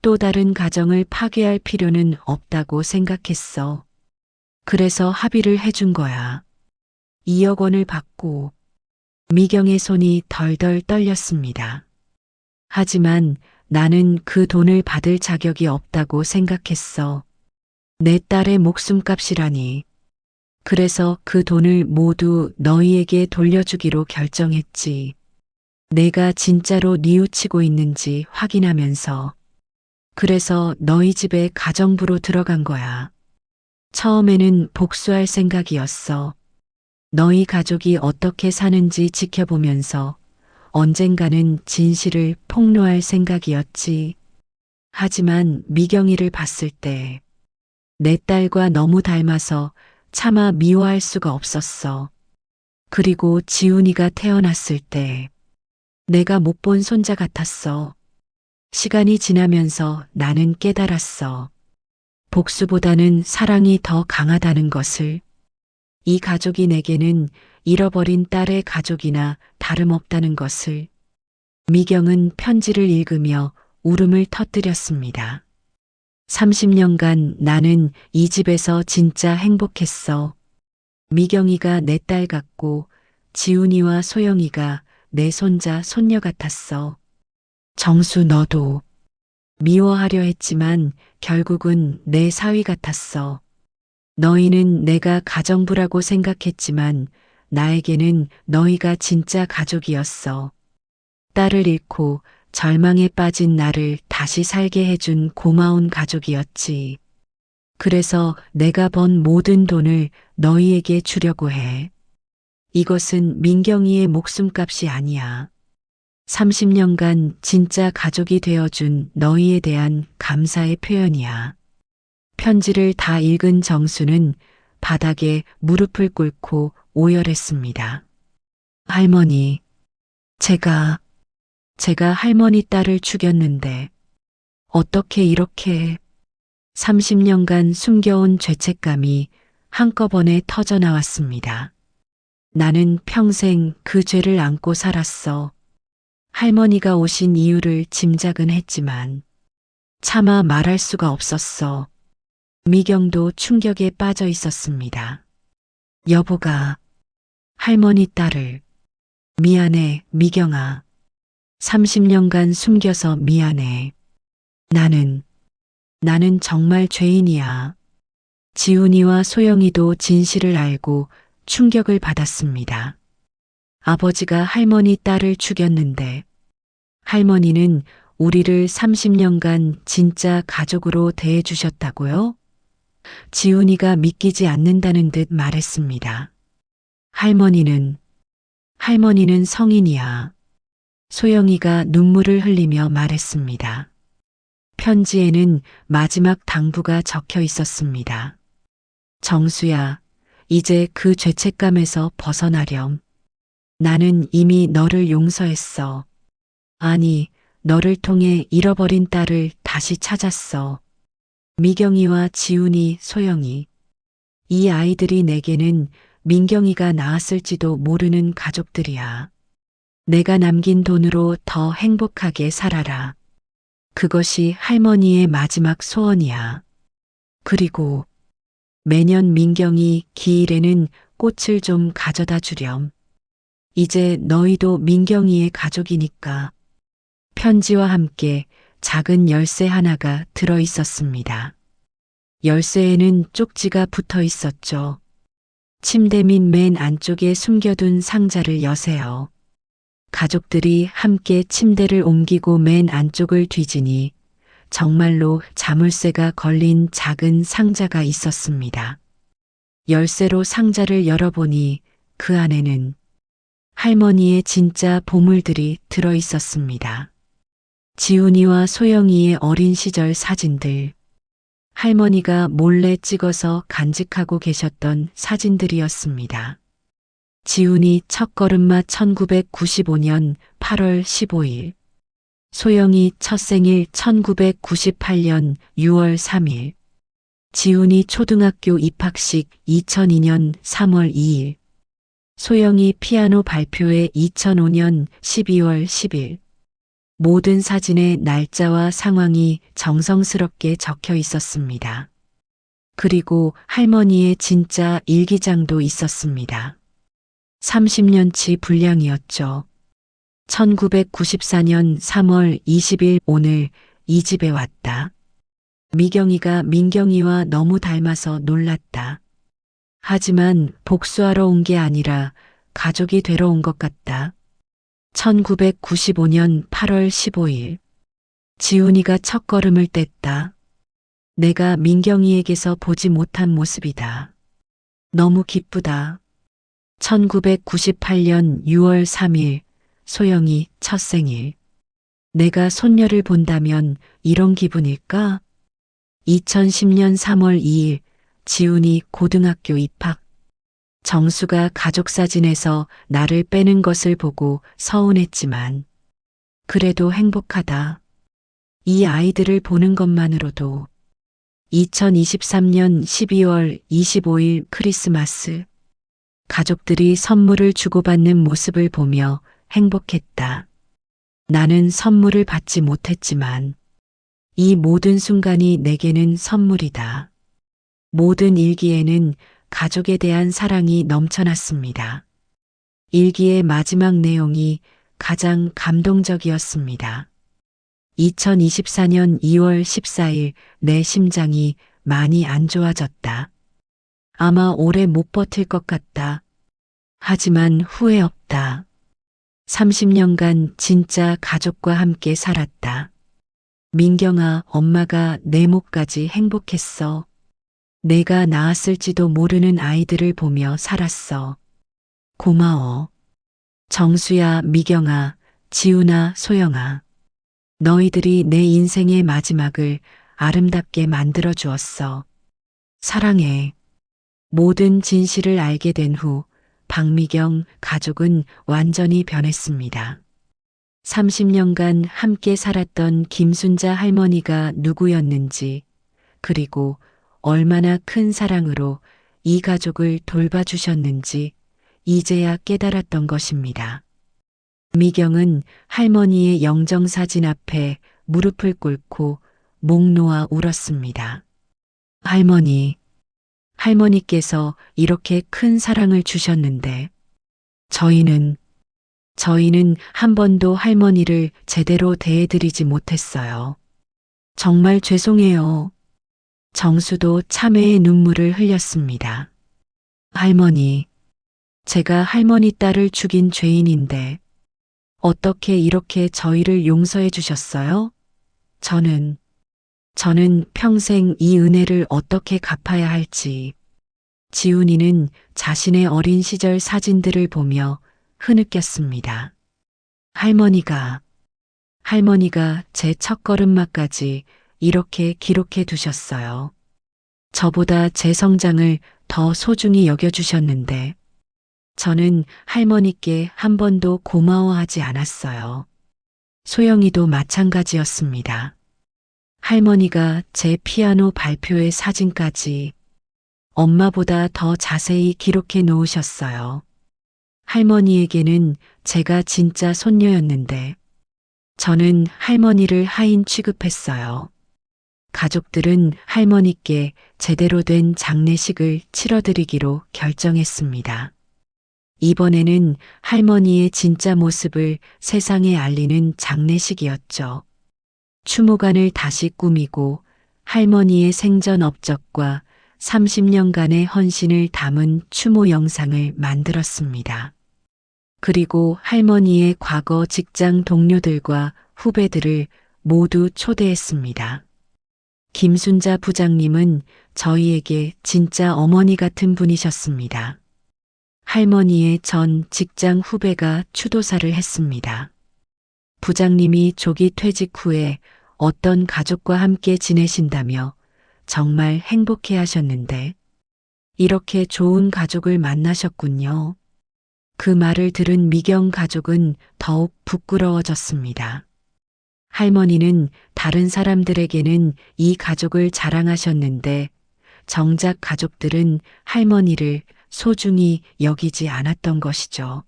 또 다른 가정을 파괴할 필요는 없다고 생각했어. 그래서 합의를 해준 거야. 2억 원을 받고. 미경의 손이 덜덜 떨렸습니다. 하지만 나는 그 돈을 받을 자격이 없다고 생각했어. 내 딸의 목숨값이라니. 그래서 그 돈을 모두 너희에게 돌려주기로 결정했지. 내가 진짜로 뉘우치고 있는지 확인하면서. 그래서 너희 집에 가정부로 들어간 거야. 처음에는 복수할 생각이었어. 너희 가족이 어떻게 사는지 지켜보면서 언젠가는 진실을 폭로할 생각이었지. 하지만 미경이를 봤을 때 내 딸과 너무 닮아서 차마 미워할 수가 없었어. 그리고 지훈이가 태어났을 때 내가 못 본 손자 같았어. 시간이 지나면서 나는 깨달았어. 복수보다는 사랑이 더 강하다는 것을. 이 가족이 내게는 잃어버린 딸의 가족이나 다름없다는 것을. 미경은 편지를 읽으며 울음을 터뜨렸습니다. 30년간 나는 이 집에서 진짜 행복했어. 미경이가 내 딸 같고 지훈이와 소영이가 내 손자, 손녀 같았어. 정수 너도. 미워하려 했지만 결국은 내 사위 같았어. 너희는 내가 가정부라고 생각했지만 나에게는 너희가 진짜 가족이었어. 딸을 잃고 절망에 빠진 나를 다시 살게 해준 고마운 가족이었지. 그래서 내가 번 모든 돈을 너희에게 주려고 해. 이것은 민경이의 목숨값이 아니야. 30년간 진짜 가족이 되어준 너희에 대한 감사의 표현이야. 편지를 다 읽은 정수는 바닥에 무릎을 꿇고 오열했습니다. 할머니, 제가 할머니 딸을 죽였는데 어떻게 이렇게. 30년간 숨겨온 죄책감이 한꺼번에 터져 나왔습니다. 나는 평생 그 죄를 안고 살았어. 할머니가 오신 이유를 짐작은 했지만 차마 말할 수가 없었어. 미경도 충격에 빠져 있었습니다. 여보가 할머니 딸을. 미안해, 미경아. 30년간 숨겨서 미안해. 나는 정말 죄인이야. 지훈이와 소영이도 진실을 알고 충격을 받았습니다. 아버지가 할머니 딸을 죽였는데 할머니는 우리를 30년간 진짜 가족으로 대해주셨다고요? 지훈이가 믿기지 않는다는 듯 말했습니다. 할머니는 성인이야. 소영이가 눈물을 흘리며 말했습니다. 편지에는 마지막 당부가 적혀 있었습니다. 정수야, 이제 그 죄책감에서 벗어나렴. 나는 이미 너를 용서했어. 아니, 너를 통해 잃어버린 딸을 다시 찾았어. 미경이와 지훈이, 소영이. 이 아이들이 내게는 민경이가 낳았을지도 모르는 가족들이야. 내가 남긴 돈으로 더 행복하게 살아라. 그것이 할머니의 마지막 소원이야. 그리고 매년 민경이 기일에는 꽃을 좀 가져다 주렴. 이제 너희도 민경이의 가족이니까. 편지와 함께 작은 열쇠 하나가 들어 있었습니다. 열쇠에는 쪽지가 붙어 있었죠. 침대 밑 맨 안쪽에 숨겨둔 상자를 여세요. 가족들이 함께 침대를 옮기고 맨 안쪽을 뒤지니 정말로 자물쇠가 걸린 작은 상자가 있었습니다. 열쇠로 상자를 열어보니 그 안에는 할머니의 진짜 보물들이 들어 있었습니다. 지훈이와 소영이의 어린 시절 사진들, 할머니가 몰래 찍어서 간직하고 계셨던 사진들이었습니다. 지훈이 첫걸음마 1995년 8월 15일, 소영이 첫 생일 1998년 6월 3일, 지훈이 초등학교 입학식 2002년 3월 2일, 소영이 피아노 발표회 2005년 12월 10일. 모든 사진의 날짜와 상황이 정성스럽게 적혀 있었습니다. 그리고 할머니의 진짜 일기장도 있었습니다. 30년치 분량이었죠. 1994년 3월 20일 오늘 이 집에 왔다. 미경이가 민경이와 너무 닮아서 놀랐다. 하지만 복수하러 온 게 아니라 가족이 되러 온 것 같다. 1995년 8월 15일. 지훈이가 첫걸음을 뗐다. 내가 민경이에게서 보지 못한 모습이다. 너무 기쁘다. 1998년 6월 3일. 소영이 첫 생일. 내가 손녀를 본다면 이런 기분일까? 2010년 3월 2일. 지훈이 고등학교 입학. 정수가 가족사진에서 나를 빼는 것을 보고 서운했지만 그래도 행복하다. 이 아이들을 보는 것만으로도. 2023년 12월 25일 크리스마스. 가족들이 선물을 주고받는 모습을 보며 행복했다. 나는 선물을 받지 못했지만 이 모든 순간이 내게는 선물이다. 모든 일기에는 가족에 대한 사랑이 넘쳐났습니다. 일기의 마지막 내용이 가장 감동적이었습니다. 2024년 2월 14일 내 심장이 많이 안 좋아졌다. 아마 오래 못 버틸 것 같다. 하지만 후회 없다. 30년간 진짜 가족과 함께 살았다. 민경아, 엄마가 내 몫까지 행복했어. 내가 낳았을지도 모르는 아이들을 보며 살았어. 고마워. 정수야, 미경아, 지훈아, 소영아. 너희들이 내 인생의 마지막을 아름답게 만들어 주었어. 사랑해. 모든 진실을 알게 된 후 박미경 가족은 완전히 변했습니다. 30년간 함께 살았던 김순자 할머니가 누구였는지, 그리고 얼마나 큰 사랑으로 이 가족을 돌봐주셨는지 이제야 깨달았던 것입니다. 미경은 할머니의 영정사진 앞에 무릎을 꿇고 목 놓아 울었습니다. 할머니께서 이렇게 큰 사랑을 주셨는데 저희는 한 번도 할머니를 제대로 대해드리지 못했어요. 정말 죄송해요. 정수도 참회의 눈물을 흘렸습니다. 할머니, 제가 할머니 딸을 죽인 죄인인데 어떻게 이렇게 저희를 용서해 주셨어요? 저는 평생 이 은혜를 어떻게 갚아야 할지. 지훈이는 자신의 어린 시절 사진들을 보며 흐느꼈습니다. 할머니가 제 첫걸음마까지 이렇게 기록해 두셨어요. 저보다 제 성장을 더 소중히 여겨주셨는데 저는 할머니께 한 번도 고마워하지 않았어요. 소영이도 마찬가지였습니다. 할머니가 제 피아노 발표회 사진까지 엄마보다 더 자세히 기록해 놓으셨어요. 할머니에게는 제가 진짜 손녀였는데 저는 할머니를 하인 취급했어요. 가족들은 할머니께 제대로 된 장례식을 치러드리기로 결정했습니다. 이번에는 할머니의 진짜 모습을 세상에 알리는 장례식이었죠. 추모관을 다시 꾸미고 할머니의 생전 업적과 30년간의 헌신을 담은 추모 영상을 만들었습니다. 그리고 할머니의 과거 직장 동료들과 후배들을 모두 초대했습니다. 김순자 부장님은 저희에게 진짜 어머니 같은 분이셨습니다. 할머니의 전 직장 후배가 추도사를 했습니다. 부장님이 조기 퇴직 후에 어떤 가족과 함께 지내신다며 정말 행복해 하셨는데 이렇게 좋은 가족을 만나셨군요. 그 말을 들은 미경 가족은 더욱 부끄러워졌습니다. 할머니는 다른 사람들에게는 이 가족을 자랑하셨는데 정작 가족들은 할머니를 소중히 여기지 않았던 것이죠.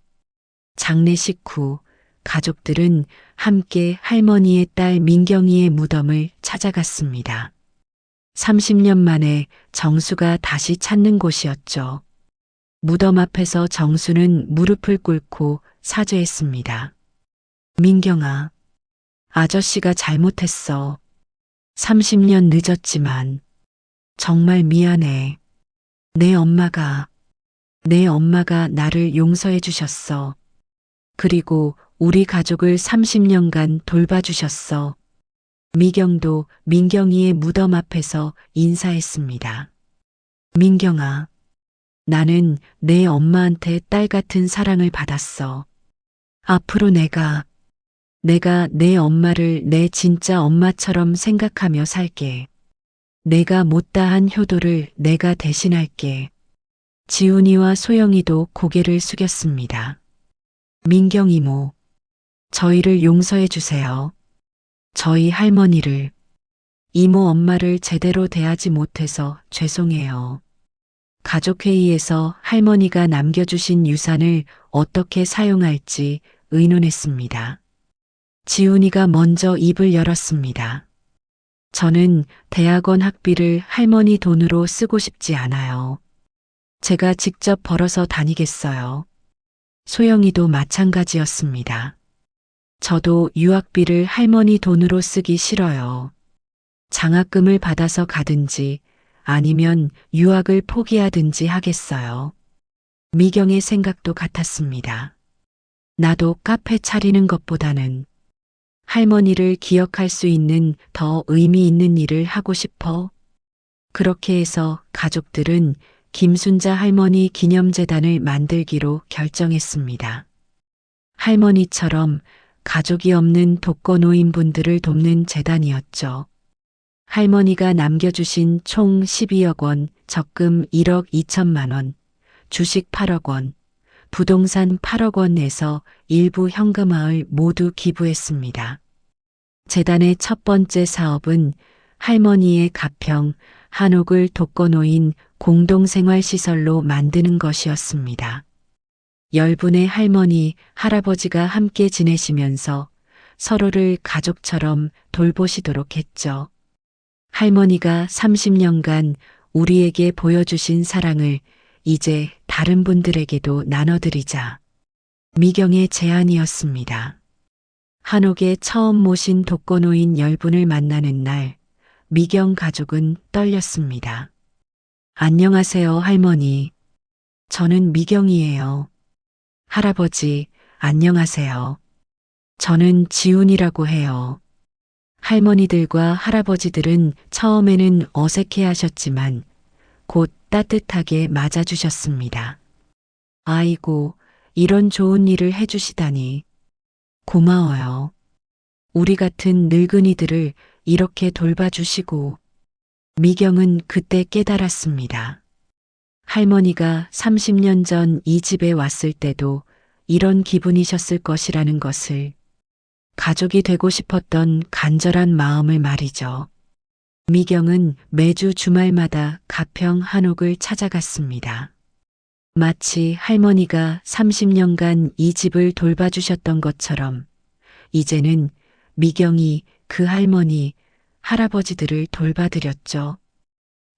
장례식 후 가족들은 함께 할머니의 딸 민경이의 무덤을 찾아갔습니다. 30년 만에 정수가 다시 찾는 곳이었죠. 무덤 앞에서 정수는 무릎을 꿇고 사죄했습니다. 민경아, 아저씨가 잘못했어. 30년 늦었지만 정말 미안해. 내 엄마가 나를 용서해 주셨어. 그리고 우리 가족을 30년간 돌봐주셨어. 미경도 민경이의 무덤 앞에서 인사했습니다. 민경아, 나는 내 엄마한테 딸 같은 사랑을 받았어. 앞으로 내가 내 엄마를 내 진짜 엄마처럼 생각하며 살게. 내가 못다한 효도를 내가 대신할게. 지훈이와 소영이도 고개를 숙였습니다. 민경 이모, 저희를 용서해 주세요. 저희 할머니를, 이모 엄마를 제대로 대하지 못해서 죄송해요. 가족회의에서 할머니가 남겨주신 유산을 어떻게 사용할지 의논했습니다. 지훈이가 먼저 입을 열었습니다. 저는 대학원 학비를 할머니 돈으로 쓰고 싶지 않아요. 제가 직접 벌어서 다니겠어요. 소영이도 마찬가지였습니다. 저도 유학비를 할머니 돈으로 쓰기 싫어요. 장학금을 받아서 가든지 아니면 유학을 포기하든지 하겠어요. 미경의 생각도 같았습니다. 나도 카페 차리는 것보다는 할머니를 기억할 수 있는 더 의미 있는 일을 하고 싶어. 그렇게 해서 가족들은 김순자 할머니 기념재단을 만들기로 결정했습니다. 할머니처럼 가족이 없는 독거노인분들을 돕는 재단이었죠. 할머니가 남겨주신 총 12억 원, 적금 1억 2천만 원, 주식 8억 원, 부동산 8억 원에서 일부 현금화를 모두 기부했습니다. 재단의 첫 번째 사업은 할머니의 가평, 한옥을 독거노인 공동생활시설로 만드는 것이었습니다. 10분의 할머니, 할아버지가 함께 지내시면서 서로를 가족처럼 돌보시도록 했죠. 할머니가 30년간 우리에게 보여주신 사랑을 이제 다른 분들에게도 나눠드리자. 미경의 제안이었습니다. 한옥에 처음 모신 독거노인 10분을 만나는 날, 미경 가족은 떨렸습니다. 안녕하세요, 할머니. 저는 미경이에요. 할아버지, 안녕하세요. 저는 지훈이라고 해요. 할머니들과 할아버지들은 처음에는 어색해 하셨지만 곧 따뜻하게 맞아주셨습니다. 아이고, 이런 좋은 일을 해주시다니. 고마워요. 우리 같은 늙은이들을 이렇게 돌봐주시고. 미경은 그때 깨달았습니다. 할머니가 30년 전 이 집에 왔을 때도 이런 기분이셨을 것이라는 것을. 가족이 되고 싶었던 간절한 마음을 말이죠. 미경은 매주 주말마다 가평 한옥을 찾아갔습니다. 마치 할머니가 30년간 이 집을 돌봐주셨던 것처럼 이제는 미경이 그 할머니, 할아버지들을 돌봐드렸죠.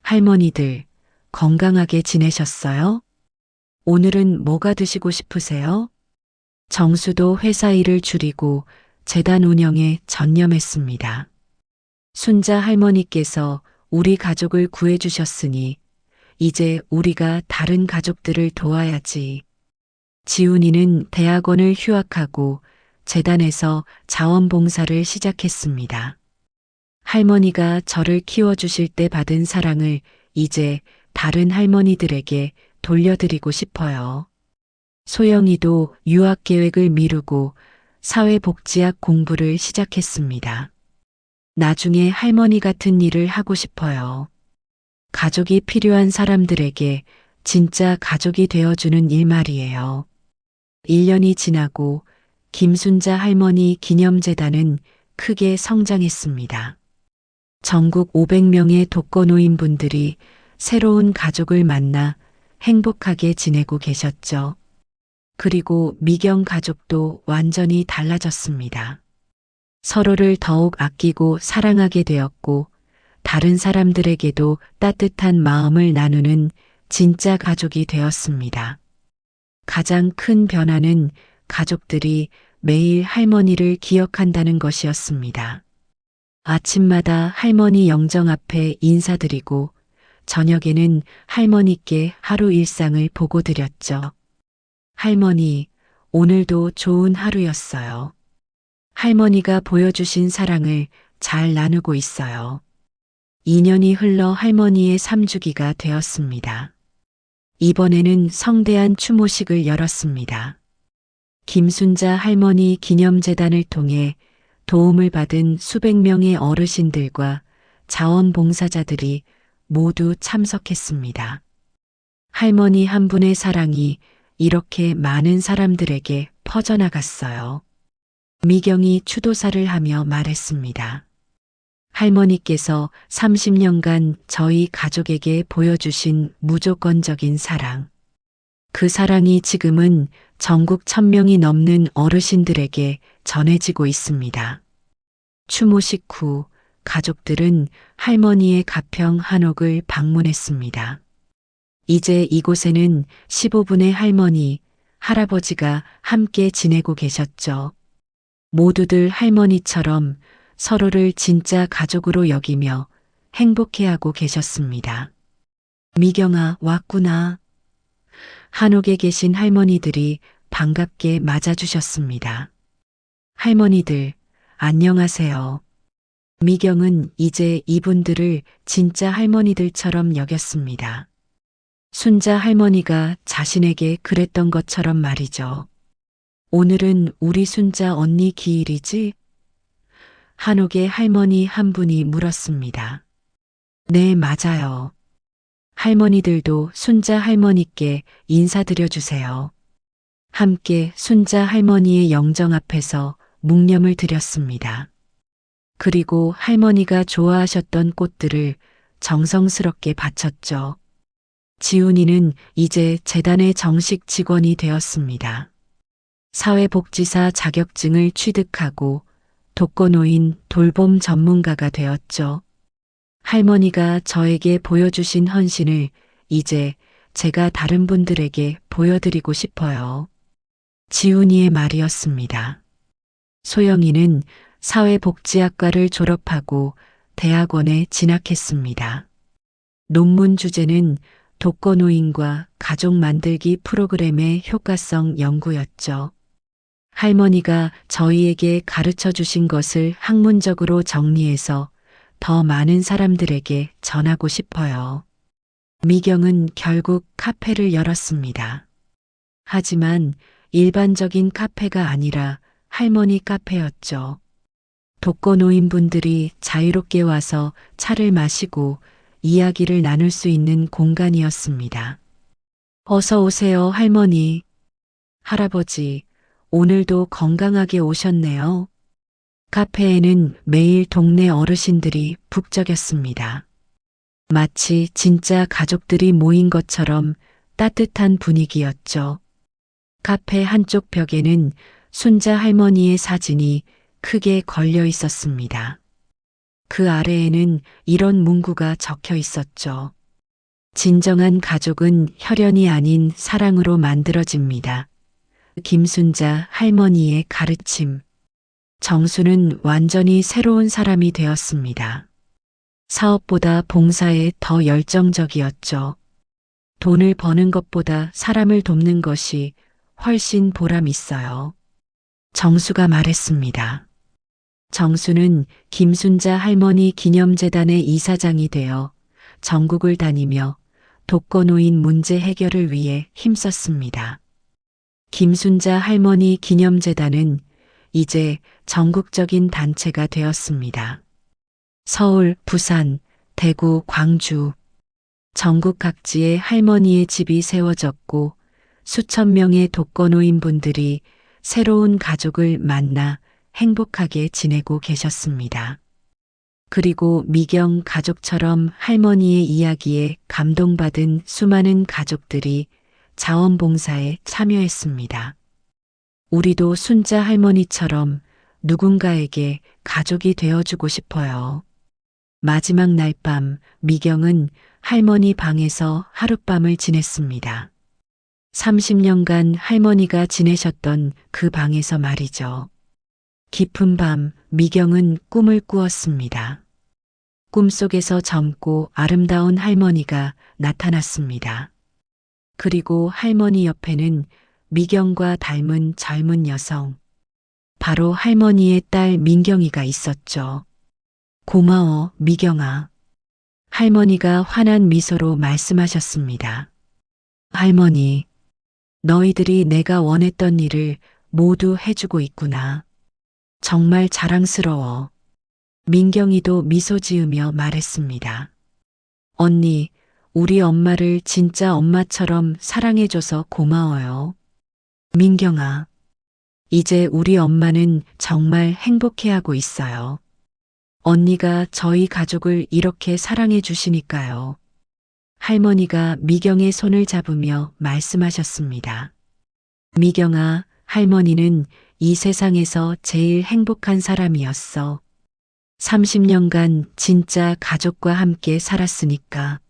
할머니들, 건강하게 지내셨어요? 오늘은 뭐가 드시고 싶으세요? 정수도 회사 일을 줄이고 재단 운영에 전념했습니다. 순자 할머니께서 우리 가족을 구해주셨으니 이제 우리가 다른 가족들을 도와야지. 지훈이는 대학원을 휴학하고 재단에서 자원봉사를 시작했습니다. 할머니가 저를 키워주실 때 받은 사랑을 이제 다른 할머니들에게 돌려드리고 싶어요. 소영이도 유학 계획을 미루고 사회복지학 공부를 시작했습니다. 나중에 할머니 같은 일을 하고 싶어요. 가족이 필요한 사람들에게 진짜 가족이 되어주는 일 말이에요. 1년이 지나고 김순자 할머니 기념재단은 크게 성장했습니다. 전국 500명의 독거노인분들이 새로운 가족을 만나 행복하게 지내고 계셨죠. 그리고 미경 가족도 완전히 달라졌습니다. 서로를 더욱 아끼고 사랑하게 되었고 다른 사람들에게도 따뜻한 마음을 나누는 진짜 가족이 되었습니다. 가장 큰 변화는 가족들이 매일 할머니를 기억한다는 것이었습니다. 아침마다 할머니 영정 앞에 인사드리고 저녁에는 할머니께 하루 일상을 보고 드렸죠. 할머니, 오늘도 좋은 하루였어요. 할머니가 보여주신 사랑을 잘 나누고 있어요. 2년이 흘러 할머니의 3주기가 되었습니다. 이번에는 성대한 추모식을 열었습니다. 김순자 할머니 기념재단을 통해 도움을 받은 수백 명의 어르신들과 자원봉사자들이 모두 참석했습니다. 할머니 한 분의 사랑이 이렇게 많은 사람들에게 퍼져나갔어요. 미경이 추도사를 하며 말했습니다. 할머니께서 30년간 저희 가족에게 보여주신 무조건적인 사랑. 그 사랑이 지금은 전국 1000명이 넘는 어르신들에게 전해지고 있습니다. 추모식 후 가족들은 할머니의 가평 한옥을 방문했습니다. 이제 이곳에는 15분의 할머니, 할아버지가 함께 지내고 계셨죠. 모두들 할머니처럼 서로를 진짜 가족으로 여기며 행복해하고 계셨습니다. 미경아, 왔구나. 한옥에 계신 할머니들이 반갑게 맞아주셨습니다. 할머니들, 안녕하세요. 미경은 이제 이분들을 진짜 할머니들처럼 여겼습니다. 순자 할머니가 자신에게 그랬던 것처럼 말이죠. 오늘은 우리 순자 언니 기일이지? 한옥의 할머니 한 분이 물었습니다. 네, 맞아요. 할머니들도 순자 할머니께 인사드려 주세요. 함께 순자 할머니의 영정 앞에서 묵념을 드렸습니다. 그리고 할머니가 좋아하셨던 꽃들을 정성스럽게 바쳤죠. 지훈이는 이제 재단의 정식 직원이 되었습니다. 사회복지사 자격증을 취득하고 독거노인 돌봄 전문가가 되었죠. 할머니가 저에게 보여주신 헌신을 이제 제가 다른 분들에게 보여드리고 싶어요. 지훈이의 말이었습니다. 소영이는 사회복지학과를 졸업하고 대학원에 진학했습니다. 논문 주제는 독거노인과 가족 만들기 프로그램의 효과성 연구였죠. 할머니가 저희에게 가르쳐 주신 것을 학문적으로 정리해서 더 많은 사람들에게 전하고 싶어요. 미경은 결국 카페를 열었습니다. 하지만 일반적인 카페가 아니라 할머니 카페였죠. 독거노인분들이 자유롭게 와서 차를 마시고 이야기를 나눌 수 있는 공간이었습니다. 어서 오세요, 할머니. 할아버지, 오늘도 건강하게 오셨네요. 카페에는 매일 동네 어르신들이 북적였습니다. 마치 진짜 가족들이 모인 것처럼 따뜻한 분위기였죠. 카페 한쪽 벽에는 순자 할머니의 사진이 크게 걸려 있었습니다. 그 아래에는 이런 문구가 적혀 있었죠. 진정한 가족은 혈연이 아닌 사랑으로 만들어집니다. 김순자 할머니의 가르침. 정수는 완전히 새로운 사람이 되었습니다. 사업보다 봉사에 더 열정적이었죠. 돈을 버는 것보다 사람을 돕는 것이 훨씬 보람 있어요. 정수가 말했습니다. 정수는 김순자 할머니 기념재단의 이사장이 되어 전국을 다니며 독거노인 문제 해결을 위해 힘썼습니다. 김순자 할머니 기념재단은 이제 전국적인 단체가 되었습니다. 서울, 부산, 대구, 광주, 전국 각지에 할머니의 집이 세워졌고 수천 명의 독거노인분들이 새로운 가족을 만나 행복하게 지내고 계셨습니다. 그리고 미경 가족처럼 할머니의 이야기에 감동받은 수많은 가족들이 자원봉사에 참여했습니다. 우리도 순자 할머니처럼 누군가에게 가족이 되어주고 싶어요. 마지막 날 밤 미경은 할머니 방에서 하룻밤을 지냈습니다. 30년간 할머니가 지내셨던 그 방에서 말이죠. 깊은 밤 미경은 꿈을 꾸었습니다. 꿈속에서 젊고 아름다운 할머니가 나타났습니다. 그리고 할머니 옆에는 미경과 닮은 젊은 여성, 바로 할머니의 딸 민경이가 있었죠. 고마워, 미경아. 할머니가 환한 미소로 말씀하셨습니다. 할머니, 너희들이 내가 원했던 일을 모두 해주고 있구나. 정말 자랑스러워. 민경이도 미소 지으며 말했습니다. 언니, 우리 엄마를 진짜 엄마처럼 사랑해줘서 고마워요. 민경아, 이제 우리 엄마는 정말 행복해하고 있어요. 언니가 저희 가족을 이렇게 사랑해 주시니까요. 할머니가 미경의 손을 잡으며 말씀하셨습니다. 미경아, 할머니는 이 세상에서 제일 행복한 사람이었어. 30년간 진짜 가족과 함께 살았으니까.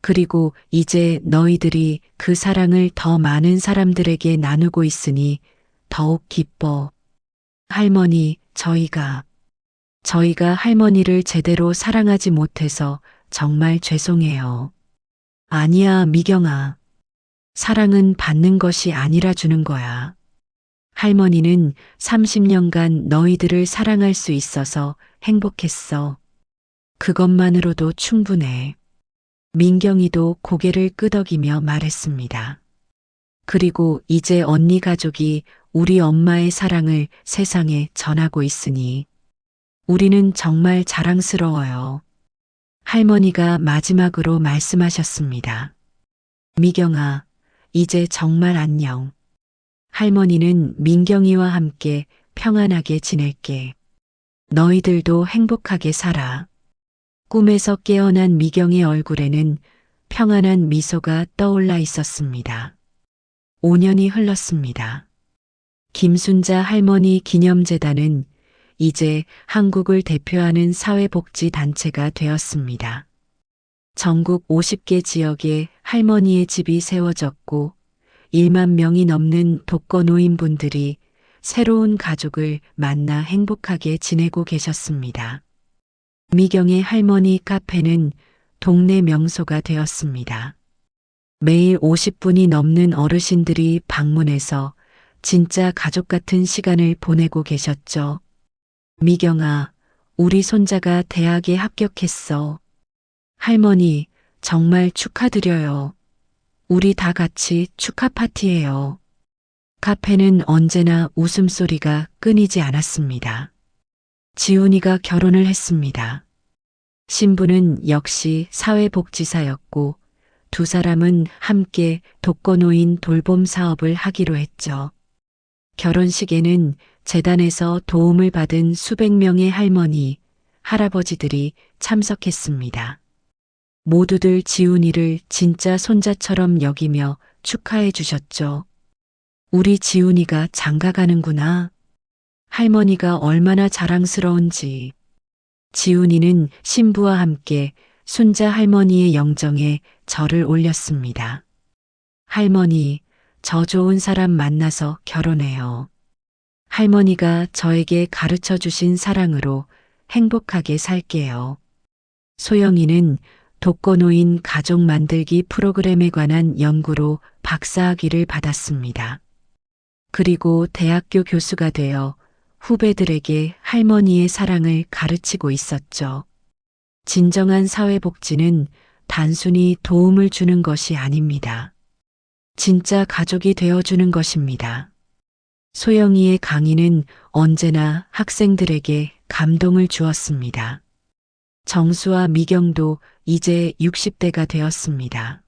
그리고 이제 너희들이 그 사랑을 더 많은 사람들에게 나누고 있으니 더욱 기뻐. 할머니, 저희가 할머니를 제대로 사랑하지 못해서 정말 죄송해요. 아니야, 미경아. 사랑은 받는 것이 아니라 주는 거야. 할머니는 30년간 너희들을 사랑할 수 있어서 행복했어. 그것만으로도 충분해. 민경이도 고개를 끄덕이며 말했습니다. 그리고 이제 언니 가족이 우리 엄마의 사랑을 세상에 전하고 있으니 우리는 정말 자랑스러워요. 할머니가 마지막으로 말씀하셨습니다. 미경아, 이제 정말 안녕. 할머니는 민경이와 함께 평안하게 지낼게. 너희들도 행복하게 살아. 꿈에서 깨어난 미경의 얼굴에는 평안한 미소가 떠올라 있었습니다. 5년이 흘렀습니다. 김순자 할머니 기념재단은 이제 한국을 대표하는 사회복지단체가 되었습니다. 전국 50개 지역에 할머니의 집이 세워졌고 1만 명이 넘는 독거노인분들이 새로운 가족을 만나 행복하게 지내고 계셨습니다. 미경의 할머니 카페는 동네 명소가 되었습니다. 매일 50분이 넘는 어르신들이 방문해서 진짜 가족 같은 시간을 보내고 계셨죠. 미경아, 우리 손자가 대학에 합격했어. 할머니, 정말 축하드려요. 우리 다 같이 축하 파티예요. 카페는 언제나 웃음소리가 끊이지 않았습니다. 지훈이가 결혼을 했습니다. 신부는 역시 사회복지사였고 두 사람은 함께 독거노인 돌봄 사업을 하기로 했죠. 결혼식에는 재단에서 도움을 받은 수백 명의 할머니, 할아버지들이 참석했습니다. 모두들 지훈이를 진짜 손자처럼 여기며 축하해 주셨죠. 우리 지훈이가 장가가는구나. 할머니가 얼마나 자랑스러운지. 지훈이는 신부와 함께 순자 할머니의 영정에 절을 올렸습니다. 할머니, 저 좋은 사람 만나서 결혼해요. 할머니가 저에게 가르쳐 주신 사랑으로 행복하게 살게요. 소영이는 독거노인 가족 만들기 프로그램에 관한 연구로 박사학위를 받았습니다. 그리고 대학교 교수가 되어 후배들에게 할머니의 사랑을 가르치고 있었죠. 진정한 사회복지는 단순히 도움을 주는 것이 아닙니다. 진짜 가족이 되어주는 것입니다. 소영이의 강의는 언제나 학생들에게 감동을 주었습니다. 정수와 미경도 이제 60대가 되었습니다.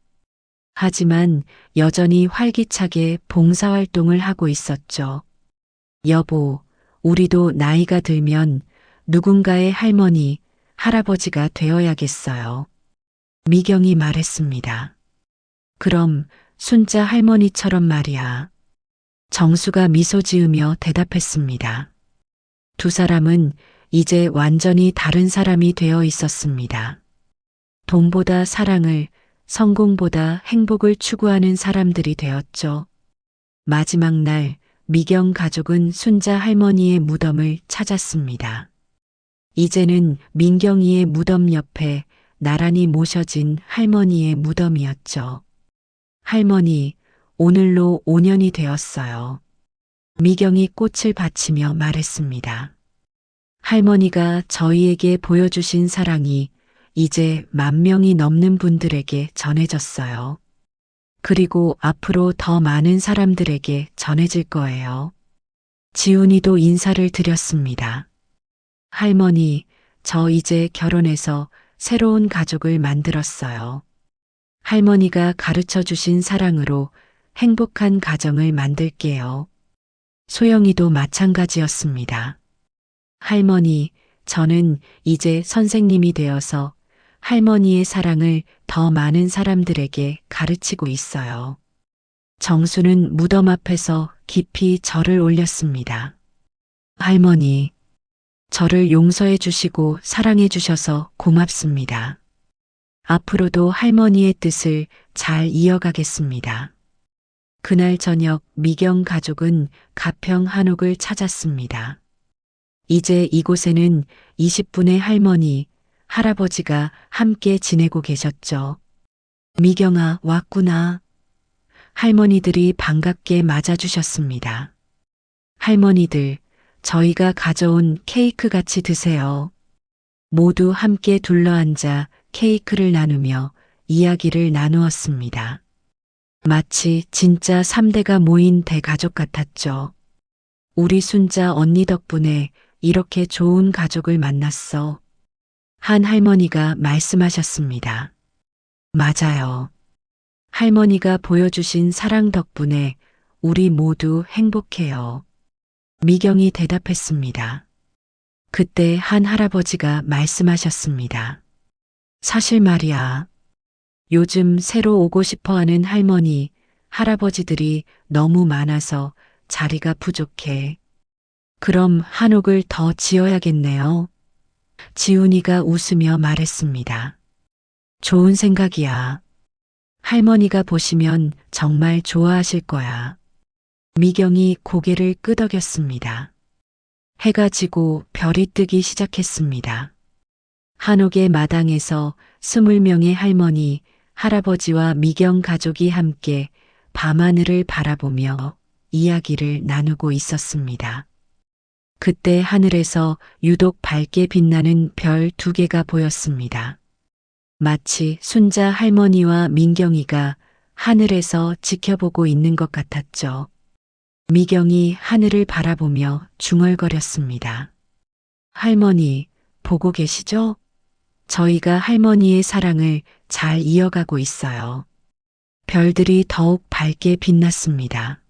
하지만 여전히 활기차게 봉사활동을 하고 있었죠. 여보, 우리도 나이가 들면 누군가의 할머니, 할아버지가 되어야겠어요. 미경이 말했습니다. 그럼 순자 할머니처럼 말이야. 정수가 미소 지으며 대답했습니다. 두 사람은 이제 완전히 다른 사람이 되어 있었습니다. 돈보다 사랑을, 성공보다 행복을 추구하는 사람들이 되었죠. 마지막 날, 미경 가족은 순자 할머니의 무덤을 찾았습니다. 이제는 민경이의 무덤 옆에 나란히 모셔진 할머니의 무덤이었죠. 할머니, 오늘로 5년이 되었어요. 미경이 꽃을 바치며 말했습니다. 할머니가 저희에게 보여주신 사랑이 이제 10,000명이 넘는 분들에게 전해졌어요. 그리고 앞으로 더 많은 사람들에게 전해질 거예요. 지훈이도 인사를 드렸습니다. 할머니, 저 이제 결혼해서 새로운 가족을 만들었어요. 할머니가 가르쳐 주신 사랑으로 행복한 가정을 만들게요. 소영이도 마찬가지였습니다. 할머니, 저는 이제 선생님이 되어서 할머니의 사랑을 더 많은 사람들에게 가르치고 있어요. 정수는 무덤 앞에서 깊이 절을 올렸습니다. 할머니, 저를 용서해 주시고 사랑해 주셔서 고맙습니다. 앞으로도 할머니의 뜻을 잘 이어가겠습니다. 그날 저녁 미경 가족은 가평 한옥을 찾았습니다. 이제 이곳에는 20분의 할머니, 할아버지가 함께 지내고 계셨죠. 미경아, 왔구나. 할머니들이 반갑게 맞아주셨습니다. 할머니들, 저희가 가져온 케이크 같이 드세요. 모두 함께 둘러앉아 케이크를 나누며 이야기를 나누었습니다. 마치 진짜 3대가 모인 대가족 같았죠. 우리 순자 언니 덕분에 이렇게 좋은 가족을 만났어. 한 할머니가 말씀하셨습니다. 맞아요. 할머니가 보여주신 사랑 덕분에 우리 모두 행복해요. 미경이 대답했습니다. 그때 한 할아버지가 말씀하셨습니다. 사실 말이야. 요즘 새로 오고 싶어 하는 할머니, 할아버지들이 너무 많아서 자리가 부족해. 그럼 한옥을 더 지어야겠네요. 지훈이가 웃으며 말했습니다. 좋은 생각이야. 할머니가 보시면 정말 좋아하실 거야. 미경이 고개를 끄덕였습니다. 해가 지고 별이 뜨기 시작했습니다. 한옥의 마당에서 20명의 할머니, 할아버지와 미경 가족이 함께 밤하늘을 바라보며 이야기를 나누고 있었습니다. 그때 하늘에서 유독 밝게 빛나는 별 2개가 보였습니다. 마치 순자 할머니와 민경이가 하늘에서 지켜보고 있는 것 같았죠. 미경이 하늘을 바라보며 중얼거렸습니다. 할머니, 보고 계시죠? 저희가 할머니의 사랑을 잘 이어가고 있어요. 별들이 더욱 밝게 빛났습니다.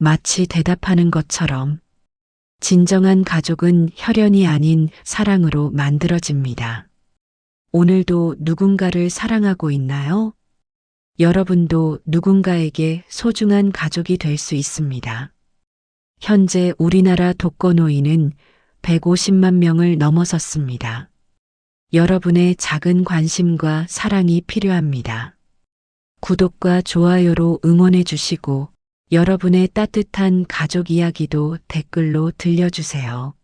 마치 대답하는 것처럼. 진정한 가족은 혈연이 아닌 사랑으로 만들어집니다. 오늘도 누군가를 사랑하고 있나요? 여러분도 누군가에게 소중한 가족이 될 수 있습니다. 현재 우리나라 독거 노인은 150만 명을 넘어섰습니다. 여러분의 작은 관심과 사랑이 필요합니다. 구독과 좋아요로 응원해 주시고 여러분의 따뜻한 가족 이야기도 댓글로 들려주세요.